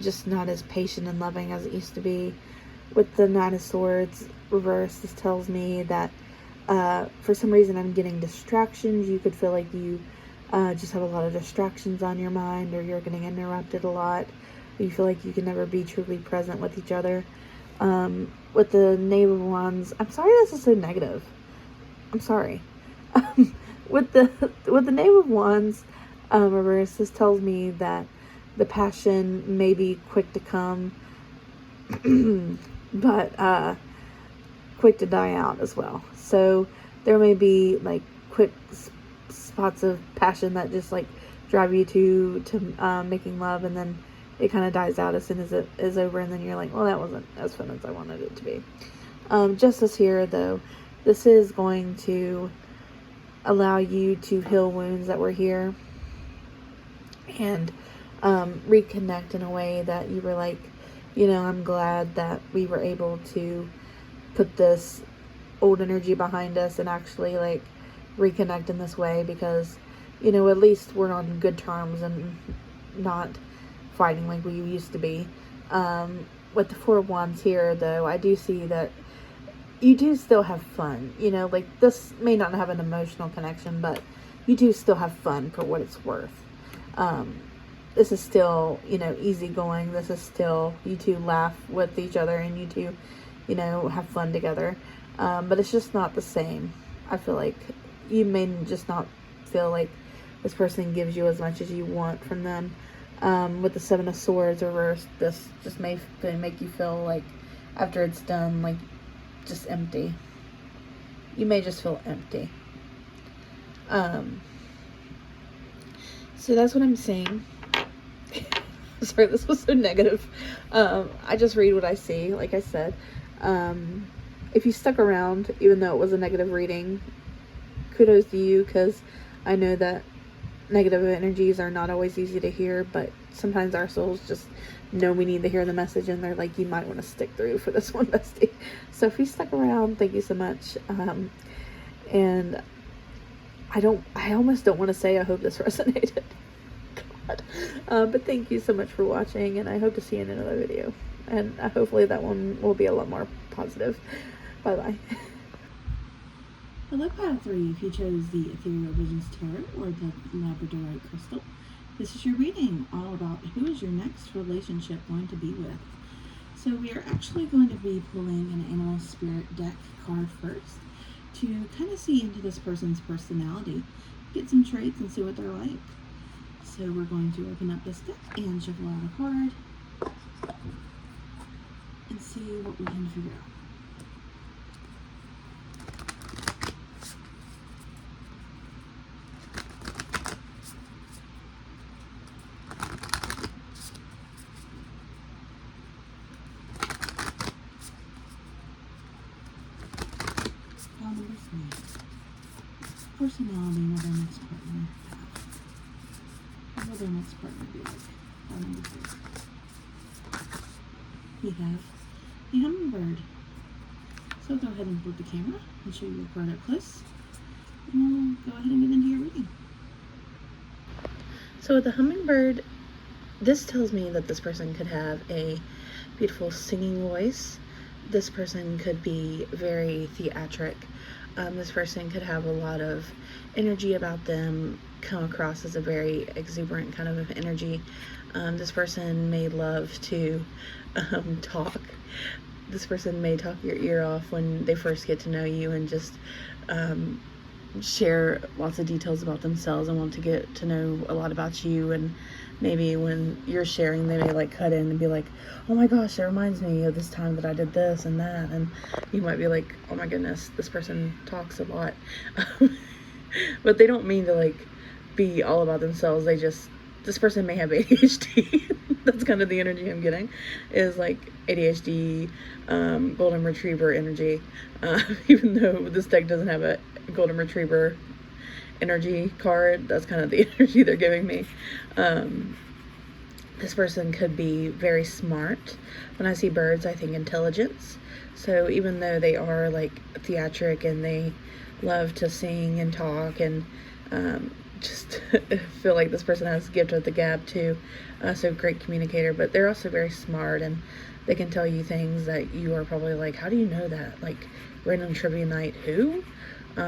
[SPEAKER 1] just not as patient and loving as it used to be. With the Knight of Swords reversed, this tells me that for some reason I'm getting distractions. You could feel like you just have a lot of distractions on your mind, or you're getting interrupted a lot. You feel like you can never be truly present with each other. With the Knave of Wands, I'm sorry this is so negative. I'm sorry. With the Knave of Wands reverse, this tells me that the passion may be quick to come, but quick to die out as well. So there may be like quick spots of passion that just like drive you to making love, and then it kind of dies out as soon as it is over, and then you're like, well, that wasn't as fun as I wanted it to be. Justice here, though, this is going to allow you to heal wounds that were here, and reconnect in a way that you were like, you know, I'm glad that we were able to put this old energy behind us and actually like reconnect in this way, because, you know, at least we're on good terms and not fighting like we used to be. With the Four of Wands here, though, I do see that you do still have fun. You know, like, this may not have an emotional connection, but you do still have fun for what it's worth. This is still, you know, easygoing. This is still, you two laugh with each other, and you two, you know, have fun together. But it's just not the same. I feel like you may just not feel like this person gives you as much as you want from them. With the Seven of Swords reversed, this just may make you feel like after it's done, like, just empty. You may just feel empty. So that's what I'm saying. Sorry, this was so negative. I just read what I see, like I said. If you stuck around, even though it was a negative reading, kudos to you, because I know that negative energies are not always easy to hear, but sometimes our souls just know we need to hear the message, and they're like, you might want to stick through for this one, bestie. So if you stuck around, thank you so much. And I almost don't want to say I hope this resonated. God. But thank you so much for watching, and I hope to see you in another video. And hopefully that one will be a lot more positive. Bye-bye.
[SPEAKER 2] I look pile 3 if you chose the Ethereal Visions Tarot or the Labradorite Crystal. This is your reading all about who is your next relationship going to be with. So we are actually going to be pulling an Animal Spirit deck card first to kind of see into this person's personality, get some traits and see what they're like. So we're going to open up this deck and shuffle out a card and see what we can figure out. personality will their next partner have? What will their next partner be like? Our number 3. We have the hummingbird. So go ahead and flip the camera and show you your card up close. And we'll go ahead and get into your reading.
[SPEAKER 1] So with the hummingbird, this tells me that this person could have a beautiful singing voice. This person could be very theatric. This person could have a lot of energy about them, come across as a very exuberant kind of energy. This person may love to talk. This person may talk your ear off when they first get to know you and just share lots of details about themselves and want to get to know a lot about you. And maybe when you're sharing, they may like cut in and be like, oh my gosh, that reminds me of this time that I did this and that. And you might be like, oh my goodness, this person talks a lot. But they don't mean to like be all about themselves. They just, this person may have ADHD. That's kind of the energy I'm getting, is like ADHD, golden retriever energy. Even though this deck doesn't have a golden retriever energy card, that's kind of the energy they're giving me. This person could be very smart. When I see birds, I think intelligence. So even though they are like theatric and they love to sing and talk and just feel like this person has a gift of the gab too, so great communicator, but they're also very smart and they can tell you things that you are probably like, how do you know that? Like random trivia night, who?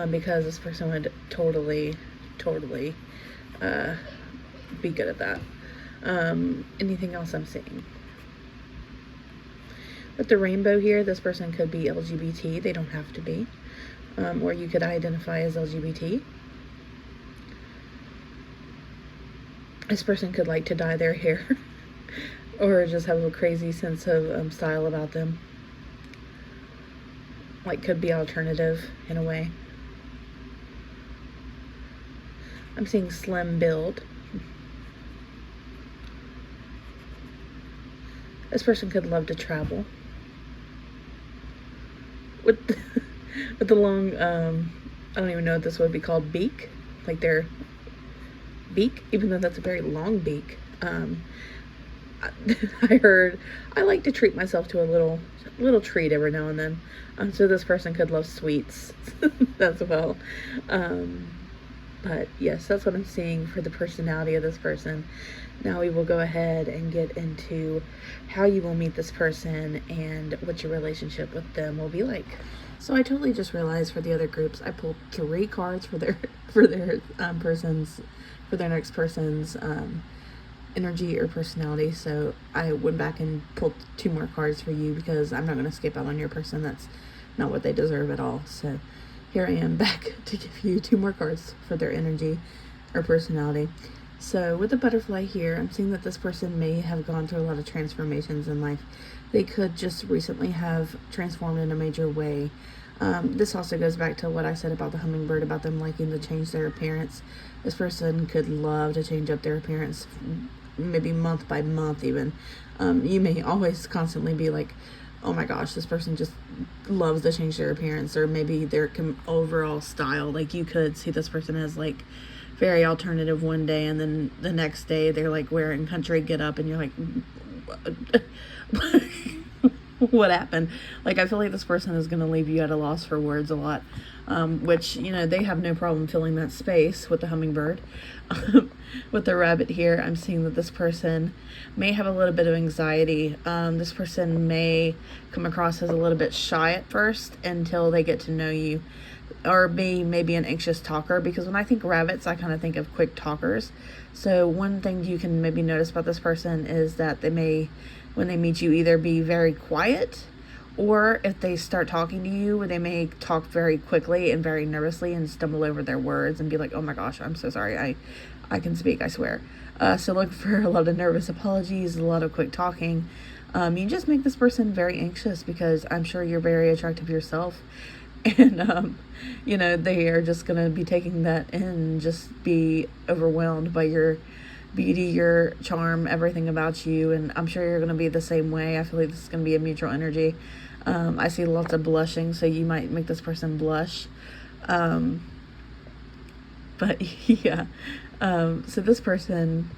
[SPEAKER 1] Because this person would totally be good at that. Anything else I'm seeing? With the rainbow here, this person could be LGBT. They don't have to be. Or you could identify as LGBT. This person could like to dye their hair or just have a crazy sense of style about them. Like could be alternative in a way. I'm seeing slim build. This person could love to travel. With the long, I don't even know what this would be called, beak. Like their beak, even though that's a very long beak. I heard I like to treat myself to a little treat every now and then. So this person could love sweets as well. But yes, that's what I'm seeing for the personality of this person. Now we will go ahead and get into how you will meet this person and what your relationship with them will be like. So I totally just realized for the other groups, I pulled 3 cards for their next person's energy or personality. So I went back and pulled 2 more cards for you because I'm not going to skip out on your person. That's not what they deserve at all. So here I am back to give you 2 more cards for their energy or personality. So with the butterfly here, I'm seeing that this person may have gone through a lot of transformations in life. They could just recently have transformed in a major way. This also goes back to what I said about the hummingbird, about them liking to change their appearance. This person could love to change up their appearance, maybe month by month even. You may always constantly be like, oh my gosh, this person just loves to change their appearance, or maybe their overall style. Like you could see this person as like very alternative one day, and then the next day they're like wearing country get up and you're like, what happened? Like I feel like this person is going to leave you at a loss for words a lot, which, you know, they have no problem filling that space with the hummingbird. With the rabbit here, I'm seeing that this person may have a little bit of anxiety. This person may come across as a little bit shy at first until they get to know you, or be maybe an anxious talker, because when I think rabbits, I kind of think of quick talkers. So one thing you can maybe notice about this person is that they may, when they meet you, either be very quiet, or if they start talking to you, they may talk very quickly and very nervously and stumble over their words and be like, oh my gosh, I'm so sorry, I can speak, I swear. So look for a lot of nervous apologies, a lot of quick talking. You just make this person very anxious, because I'm sure you're very attractive yourself. And, you know, they are just going to be taking that in and just be overwhelmed by your beauty, your charm, everything about you. And I'm sure you're going to be the same way. I feel like this is going to be a mutual energy. I see lots of blushing, so you might make this person blush. But yeah, so this person,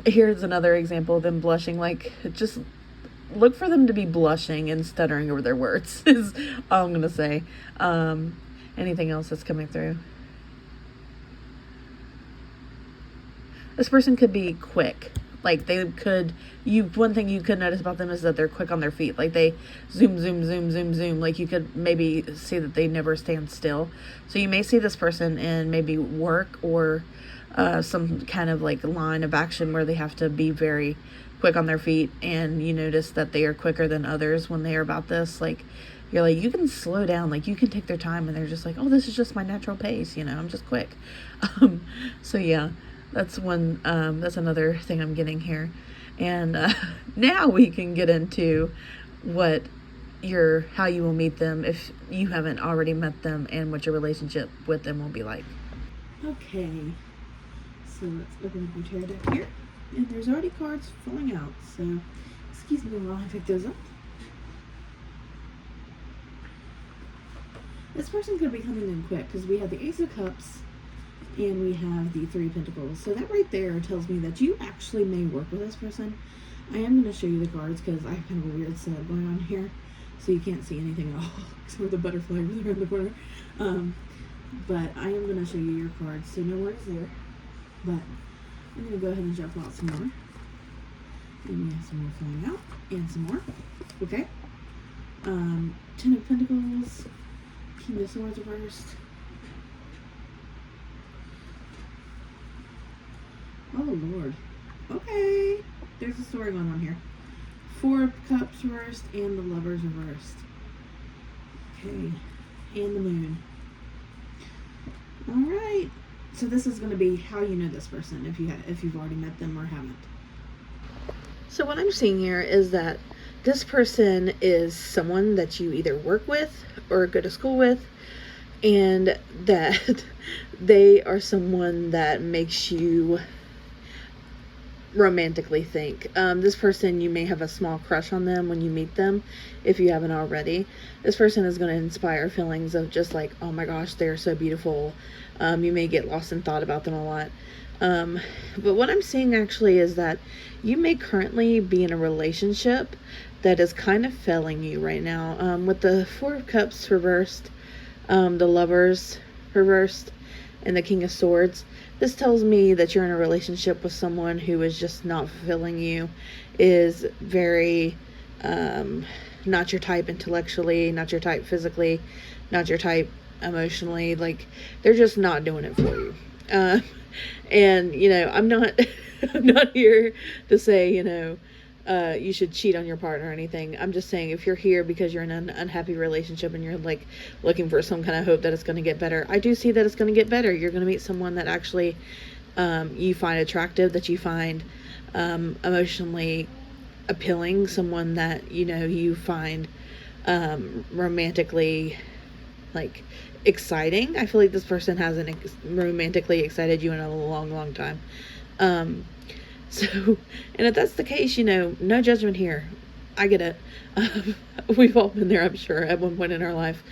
[SPEAKER 1] here's another example of them blushing. Like, just look for them to be blushing and stuttering over their words is all I'm gonna say. Anything else that's coming through? This person could be quick. Like, they could, one thing you could notice about them is that they're quick on their feet. Like, they zoom, zoom, zoom, zoom, zoom. Like, you could maybe see that they never stand still. So you may see this person in maybe work or some kind of like line of action where they have to be very quick on their feet, and you notice that they are quicker than others when they are about this. Like, you're like, you can slow down, like you can take their time, and they're just like, oh, this is just my natural pace, I'm just quick. So yeah, that's one, that's another thing I'm getting here. And now we can get into how you will meet them if you haven't already met them, and what your relationship with them will be like.
[SPEAKER 2] Okay, so let's open up your tarot deck here. And there's already cards falling out, so excuse me while I pick those up. This person could be coming in quick because we have the Ace of Cups and we have the Three of Pentacles. So that right there tells me that you actually may work with this person. I am going to show you the cards because I have kind of a weird setup going on here, so you can't see anything at all except for the butterfly over there in the corner. But I am going to show you your cards, so no worries there. But I'm going to go ahead and shuffle out some more. And we have some more falling out. And some more. Okay. Ten of Pentacles. King of Swords reversed. Oh, Lord. Okay. There's a story going on here. Four of Cups reversed and the Lovers reversed. Okay. And the Moon. Alright. So this is going to be how you know this person, if you've already met them or haven't. So what I'm seeing here is that this person is someone that you either work with or go to school with, and that they are someone that makes you romantically think. This person, you may have a small crush on them when you meet them, if you haven't already. This person is going to inspire feelings of just like, oh my gosh, they're so beautiful. You may get lost in thought about them a lot. But what I'm seeing actually is that you may currently be in a relationship that is kind of failing you right now. With the Four of Cups reversed, the Lovers reversed, and the King of Swords, this tells me that you're in a relationship with someone who is just not fulfilling you, is very not your type intellectually, not your type physically, not your type emotionally. Like, they're just not doing it for you. And I'm not I'm not here to say you should cheat on your partner or anything. I'm just saying, if you're here because you're in an unhappy relationship and you're like looking for some kind of hope that it's going to get better, I do see that it's going to get better. You're going to meet someone that actually you find attractive, that you find emotionally appealing, someone that you find romantically like exciting. I feel like this person hasn't romantically excited you in a long time. So, and if that's the case, no judgment here. I get it. We've all been there, I'm sure, at one point in our life.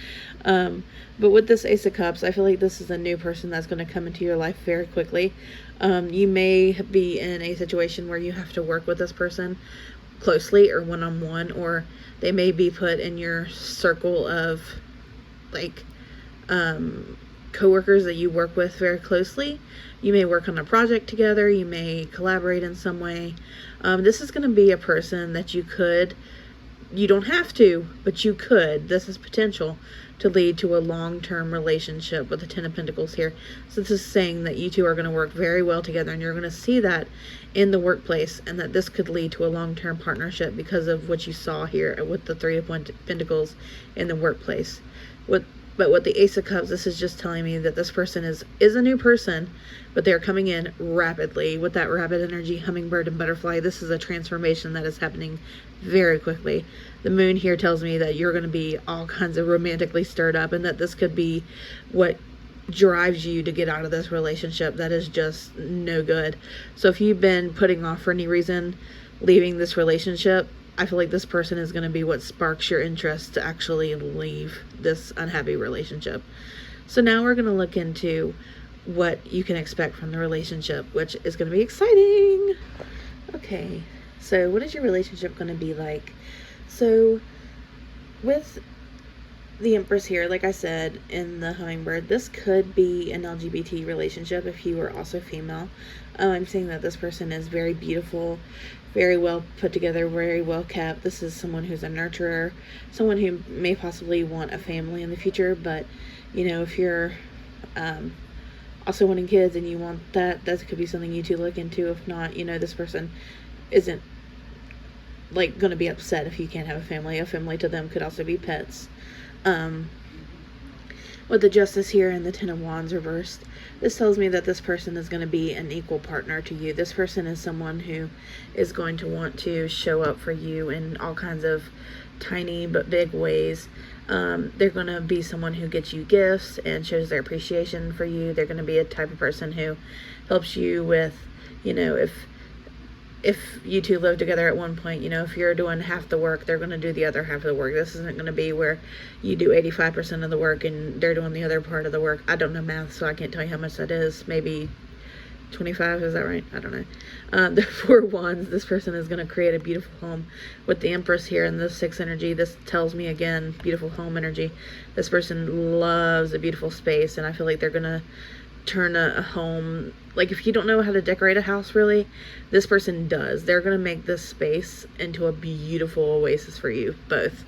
[SPEAKER 2] But with this Ace of Cups, I feel like this is a new person that's going to come into your life very quickly. You may be in a situation where you have to work with this person closely or one-on-one, or they may be put in your circle of like coworkers that you work with very closely. You may work on a project together. You may collaborate in some way. This is going to be a person that you don't have to, but you could. This is potential to lead to a long-term relationship with the Ten of Pentacles here. So this is saying that you two are going to work very well together, and you're going to see that in the workplace, and that this could lead to a long-term partnership because of what you saw here with the Three of Pentacles in the workplace. But with the Ace of Cups, this is just telling me that this person is a new person, but they're coming in rapidly with that rapid energy, hummingbird and butterfly. This is a transformation that is happening very quickly. The Moon here tells me that you're going to be all kinds of romantically stirred up, and that this could be what drives you to get out of this relationship that is just no good. So if you've been putting off for any reason leaving this relationship,
[SPEAKER 1] I feel like this person is going to be what sparks your interest to actually leave this unhappy relationship. So now we're going to look into what you can expect from the relationship, which is going to be exciting. Okay, so what is your relationship going to be like? So with the Empress here, like I said in the Hummingbird, this could be an LGBT relationship if you are also female. I'm saying that this person is very beautiful, very well put together, very well kept. This is someone who's a nurturer, someone who may possibly want a family in the future, but if you're also wanting kids and you want that could be something you two look into. If not, this person isn't like going to be upset if you can't have a family. A family to them could also be pets. With the Justice here and the Ten of Wands reversed, this tells me that this person is going to be an equal partner to you. This person is someone who is going to want to show up for you in all kinds of tiny but big ways. They're going to be someone who gets you gifts and shows their appreciation for you. They're going to be a type of person who helps you with, if you two live together at one point, if you're doing half the work, they're going to do the other half of the work. This isn't going to be where you do 85% of the work and they're doing the other part of the work. I don't know math, so I can't tell you how much that is. Maybe 25, is that right? I don't know. The Four of Wands, this person is going to create a beautiful home. With the Empress here and the Six energy, this tells me again, beautiful home energy. This person loves a beautiful space, and I feel like they're going to turn a home, like if you don't know how to decorate a house really, this person does. They're going to make this space into a beautiful oasis for you both.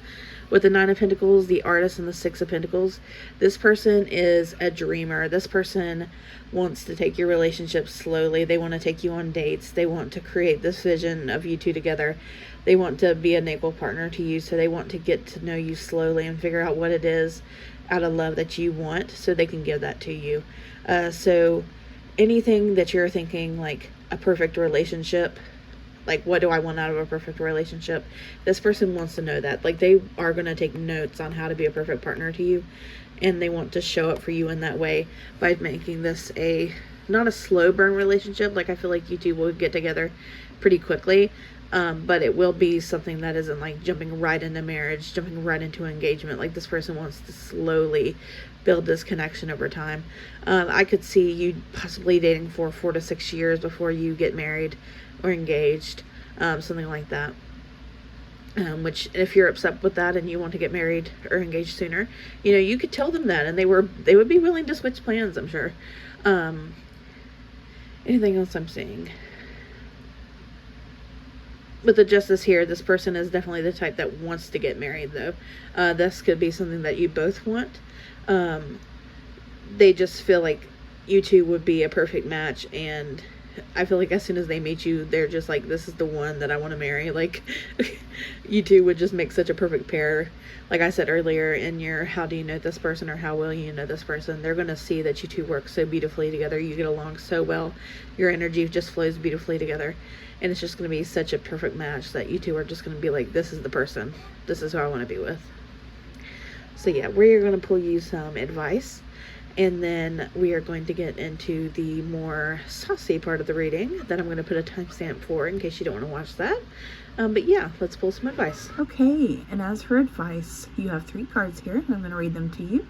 [SPEAKER 1] With the Nine of Pentacles, the Artist, and the Six of Pentacles, this person is a dreamer. This person wants to take your relationship slowly. They want to take you on dates. They want to create this vision of you two together. They want to be an equal partner to you, so they want to get to know you slowly and figure out what it is out of love that you want so they can give that to you. So anything that you're thinking like a perfect relationship, like what do I want out of a perfect relationship, this person wants to know that. Like they are going to take notes on how to be a perfect partner to you, and they want to show up for you in that way by making this not a slow burn relationship. Like I feel like you two will get together pretty quickly, but it will be something that isn't like jumping right into marriage, jumping right into engagement. Like this person wants to slowly build this connection over time. I could see you possibly dating for 4 to 6 years before you get married or engaged, something like that. Which if you're upset with that and you want to get married or engaged sooner, you could tell them that, and they would be willing to switch plans, I'm sure. Anything else I'm seeing? With the Justice here, this person is definitely the type that wants to get married, though. This could be something that you both want. They just feel like you two would be a perfect match, and I feel like as soon as they meet you, they're just like, this is the one that I want to marry. Like, you two would just make such a perfect pair. Like I said earlier in your how do you know this person, or how well you know this person, they're going to see that you two work so beautifully together. You get along so well. Your energy just flows beautifully together. And it's just going to be such a perfect match that you two are just going to be like, this is the person. This is who I want to be with. So yeah, we're going to pull you some advice. And then we are going to get into the more saucy part of the reading that I'm going to put a timestamp for in case you don't want to watch that. But yeah, let's pull some advice.
[SPEAKER 2] Okay, and as for advice, you have 3 cards here, and I'm going to read them to you.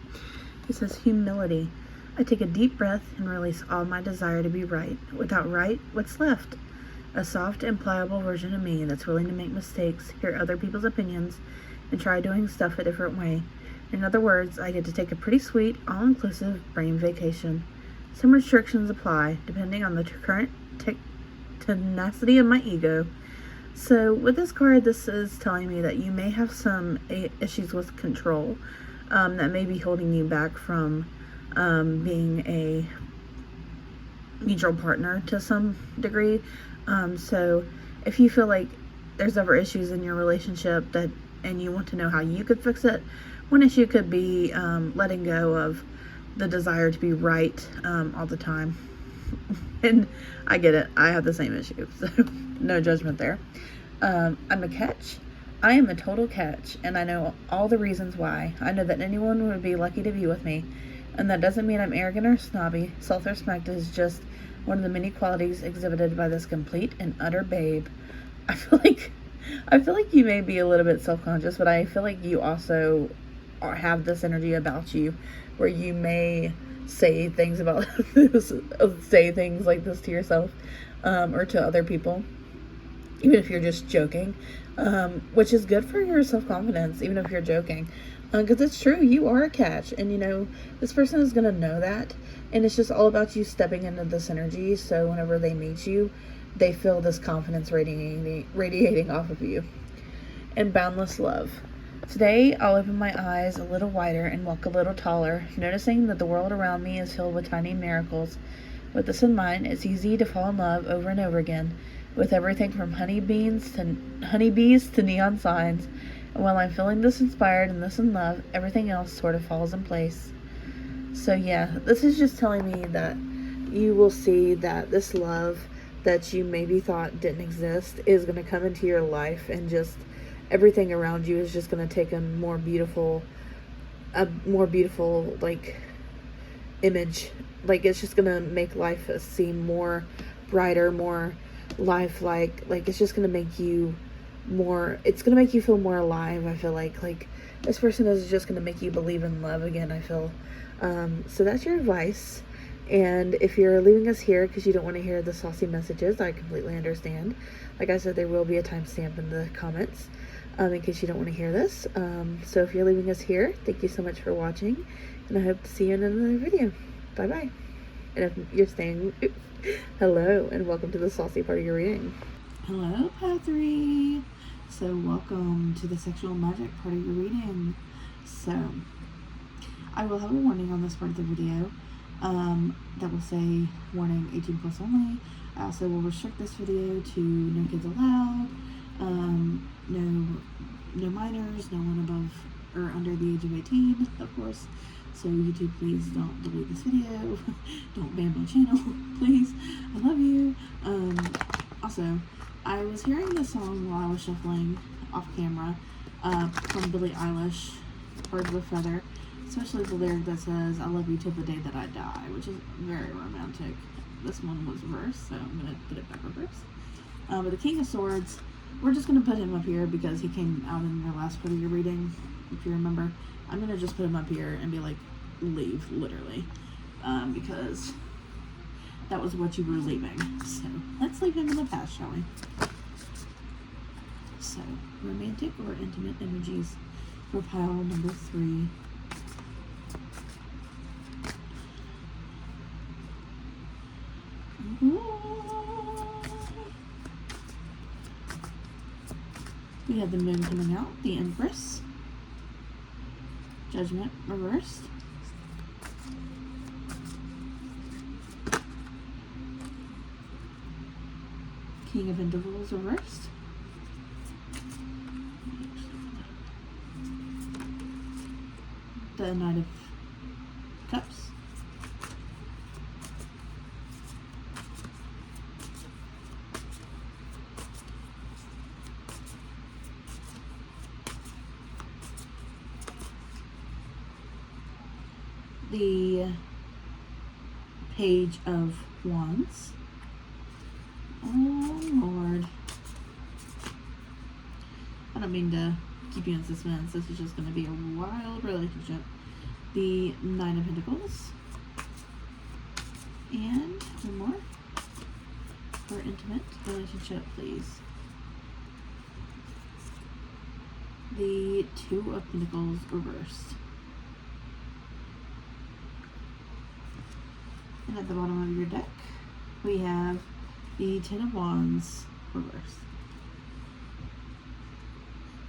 [SPEAKER 2] It says humility. I take a deep breath and release all my desire to be right. Without right, what's left? A soft and pliable version of me that's willing to make mistakes, hear other people's opinions, and try doing stuff a different way. In other words, I get to take a pretty sweet, all-inclusive brain vacation. Some restrictions apply, depending on the current tenacity of my ego. So with this card, this is telling me that you may have some issues with control that may be holding you back from being a mutual partner to some degree. So if you feel like there's ever issues in your relationship and you want to know how you could fix it, one issue could be letting go of the desire to be right all the time. And I get it. I have the same issue, so no judgment there. I'm a catch. I am a total catch, and I know all the reasons why. I know that anyone would be lucky to be with me, and that doesn't mean I'm arrogant or snobby. Self-respect is just one of the many qualities exhibited by this complete and utter babe. I feel like
[SPEAKER 1] I feel like you may be a little bit self-conscious, but I feel like you also have this energy about you where you may say things about this, say things like this to yourself, or to other people, even if you're just joking, which is good for your self-confidence, even if you're joking, because it's true, you are a catch, and this person is going to know that, and it's just all about you stepping into this energy, so whenever they meet you, they feel this confidence radiating off of you. And boundless love. Today, I'll open my eyes a little wider and walk a little taller, noticing that the world around me is filled with tiny miracles. With this in mind, it's easy to fall in love over and over again, with everything from honeybees to neon signs. And while I'm feeling this inspired and this in love, everything else sort of falls in place. So yeah, this is just telling me that you will see that this love that you maybe thought didn't exist is going to come into your life, and just everything around you is just going to take a more beautiful like image. Like, it's just going to make life seem more brighter, more lifelike. Like, it's just going to make you it's going to make you feel more alive. I feel like this person is just going to make you believe in love again, I feel. So that's your advice. And if you're leaving us here because you don't want to hear the saucy messages, I completely understand. Like I said, there will be a timestamp in the comments, in case you don't want to hear this. So if you're leaving us here, thank you so much for watching, and I hope to see you in another video. Bye bye. And if you're staying, hello, and welcome to the saucy part of your reading.
[SPEAKER 2] Hello, Part 3. So welcome to the sexual magic part of your reading. So I will have a warning on this part of the video. That will say warning 18 plus only. I also will restrict this video to no kids allowed, no minors, no one above or under the age of 18, of course. So YouTube, please don't delete this video. Don't ban my channel, please. I love you. Also, I was hearing this song while I was shuffling off camera, from Billie Eilish, Birds of a Feather. Especially the lyric that says, I love you till the day that I die, which is very romantic. This one was reversed, so I'm going to put it back reverse. But the King of Swords, we're just going to put him up here because he came out in your last part of your reading, if you remember. I'm going to just put him up here and be like, leave, literally. Because that was what you were leaving. So, let's leave him in the past, shall we? So, romantic or intimate energies for pile number 3. We have the moon coming out, the Empress, Judgment reversed, King of Pentacles reversed, the Knight of Cups, the Page of Wands. Oh Lord, I don't mean to keep you in suspense. This is just going to be a wild relationship. The Nine of Pentacles, and one more for intimate relationship, please. The Two of Pentacles reversed. And at the bottom of your deck, we have the Ten of Wands reversed.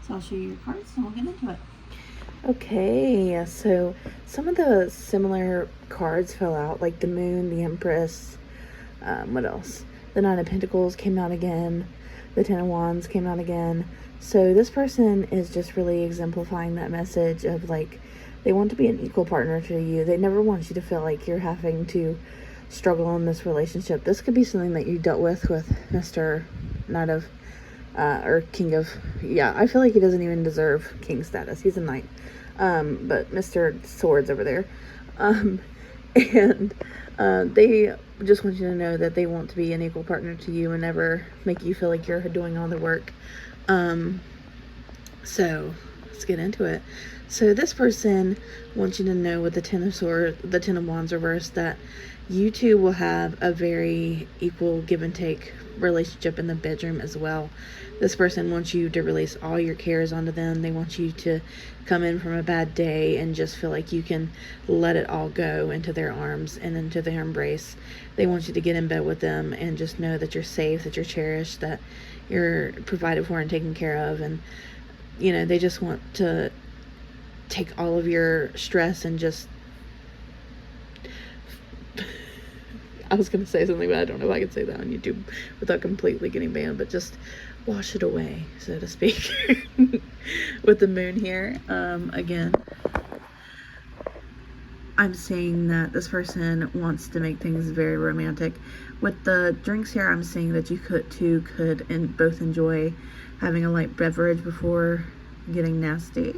[SPEAKER 2] So I'll show you your cards and we'll get into it.
[SPEAKER 1] Okay, so some of the similar cards fell out, like the Moon, the Empress, what else? The Nine of Pentacles came out again, the Ten of Wands came out again. So this person is just really exemplifying that message of, like, they want to be an equal partner to you. They never want you to feel like you're having to struggle in this relationship. This could be something that you dealt with Mr. Knight of, or King of, yeah, I feel like he doesn't even deserve king status. He's a knight. But Mr. Swords over there. And they just want you to know that they want to be an equal partner to you and never make you feel like you're doing all the work. So let's get into it. So this person wants you to know with the the Ten of Wands reversed, that you two will have a very equal give and take relationship in the bedroom as well. This person wants you to release all your cares onto them. They want you to come in from a bad day and just feel like you can let it all go into their arms and into their embrace. They want you to get in bed with them and just know that you're safe, that you're cherished, that you're provided for and taken care of. And you know, they just want to take all of your stress and just I was going to say something, but I don't know if I can say that on YouTube without completely getting banned, but just wash it away, so to speak. With the moon here, again, I'm saying that this person wants to make things very romantic. With the drinks here, I'm saying that you could both enjoy having a light beverage before getting nasty,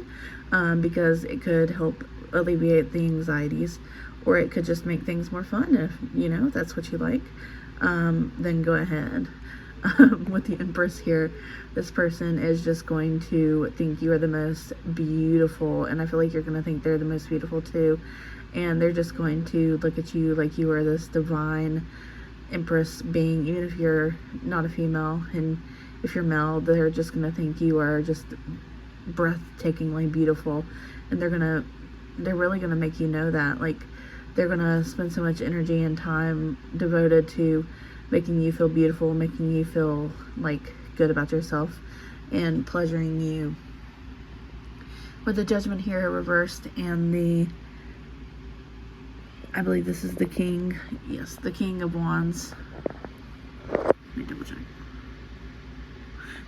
[SPEAKER 1] because it could help alleviate the anxieties, or it could just make things more fun. If you know that's what you like, then go ahead. With the Empress here, this person is just going to think you are the most beautiful, and I feel like you're going to think they're the most beautiful too, and they're just going to look at you like you are this divine Empress being, even if you're not a female, and if you're male, they're just going to think you are just breathtakingly beautiful, and they're really going to make you know that. Like, they're going to spend so much energy and time devoted to making you feel beautiful, making you feel like good about yourself, and pleasuring you. With the Judgment here reversed, and I believe this is the King. Yes, the King of Wands. Let me double check.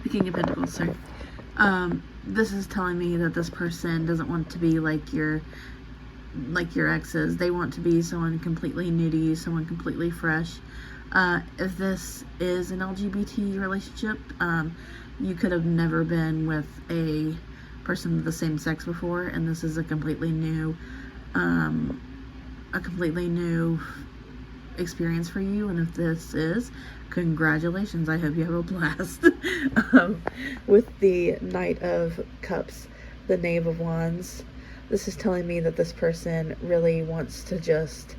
[SPEAKER 1] The King of Pentacles, sorry. This is telling me that this person doesn't want to be like your exes. They want to be someone completely new to you, someone completely fresh. If this is an LGBT relationship, you could have never been with a person of the same sex before, and this is a completely new experience for you. And if this is, congratulations, I hope you have a blast. With the Knight of Cups, the Knave of Wands, this is telling me that this person really wants to just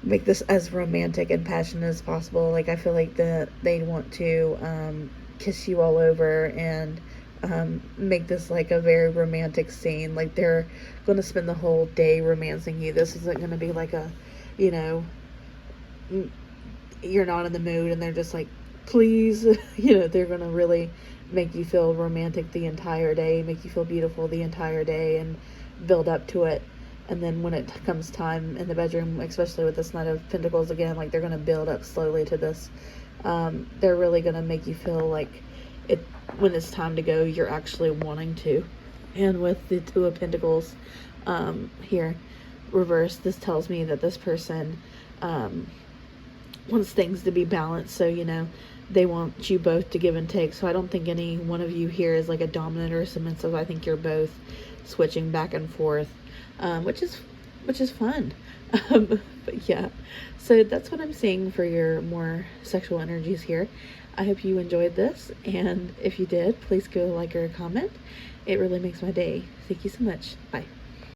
[SPEAKER 1] make this as romantic and passionate as possible. Like, I feel like that they want to kiss you all over and make this like a very romantic scene. Like, they're going to spend the whole day romancing you. This isn't going to be like a, you know, you're not in the mood and they're just like, please. You know, they're going to really make you feel romantic the entire day, make you feel beautiful the entire day, and build up to it. And then when it comes time in the bedroom, especially with this Knight of Pentacles again, like, they're going to build up slowly to this. They're really going to make you feel like when it's time to go, you're actually wanting to. And with the Two of Pentacles here reversed, this tells me that this person wants things to be balanced. So, you know, they want you both to give and take. So I don't think any one of you here is like a dominant or submissive. I think you're both switching back and forth, which is fun. But yeah, so that's what I'm seeing for your more sexual energies here. I hope you enjoyed this, and if you did, please go like or comment. It really makes my day. Thank you so much. Bye.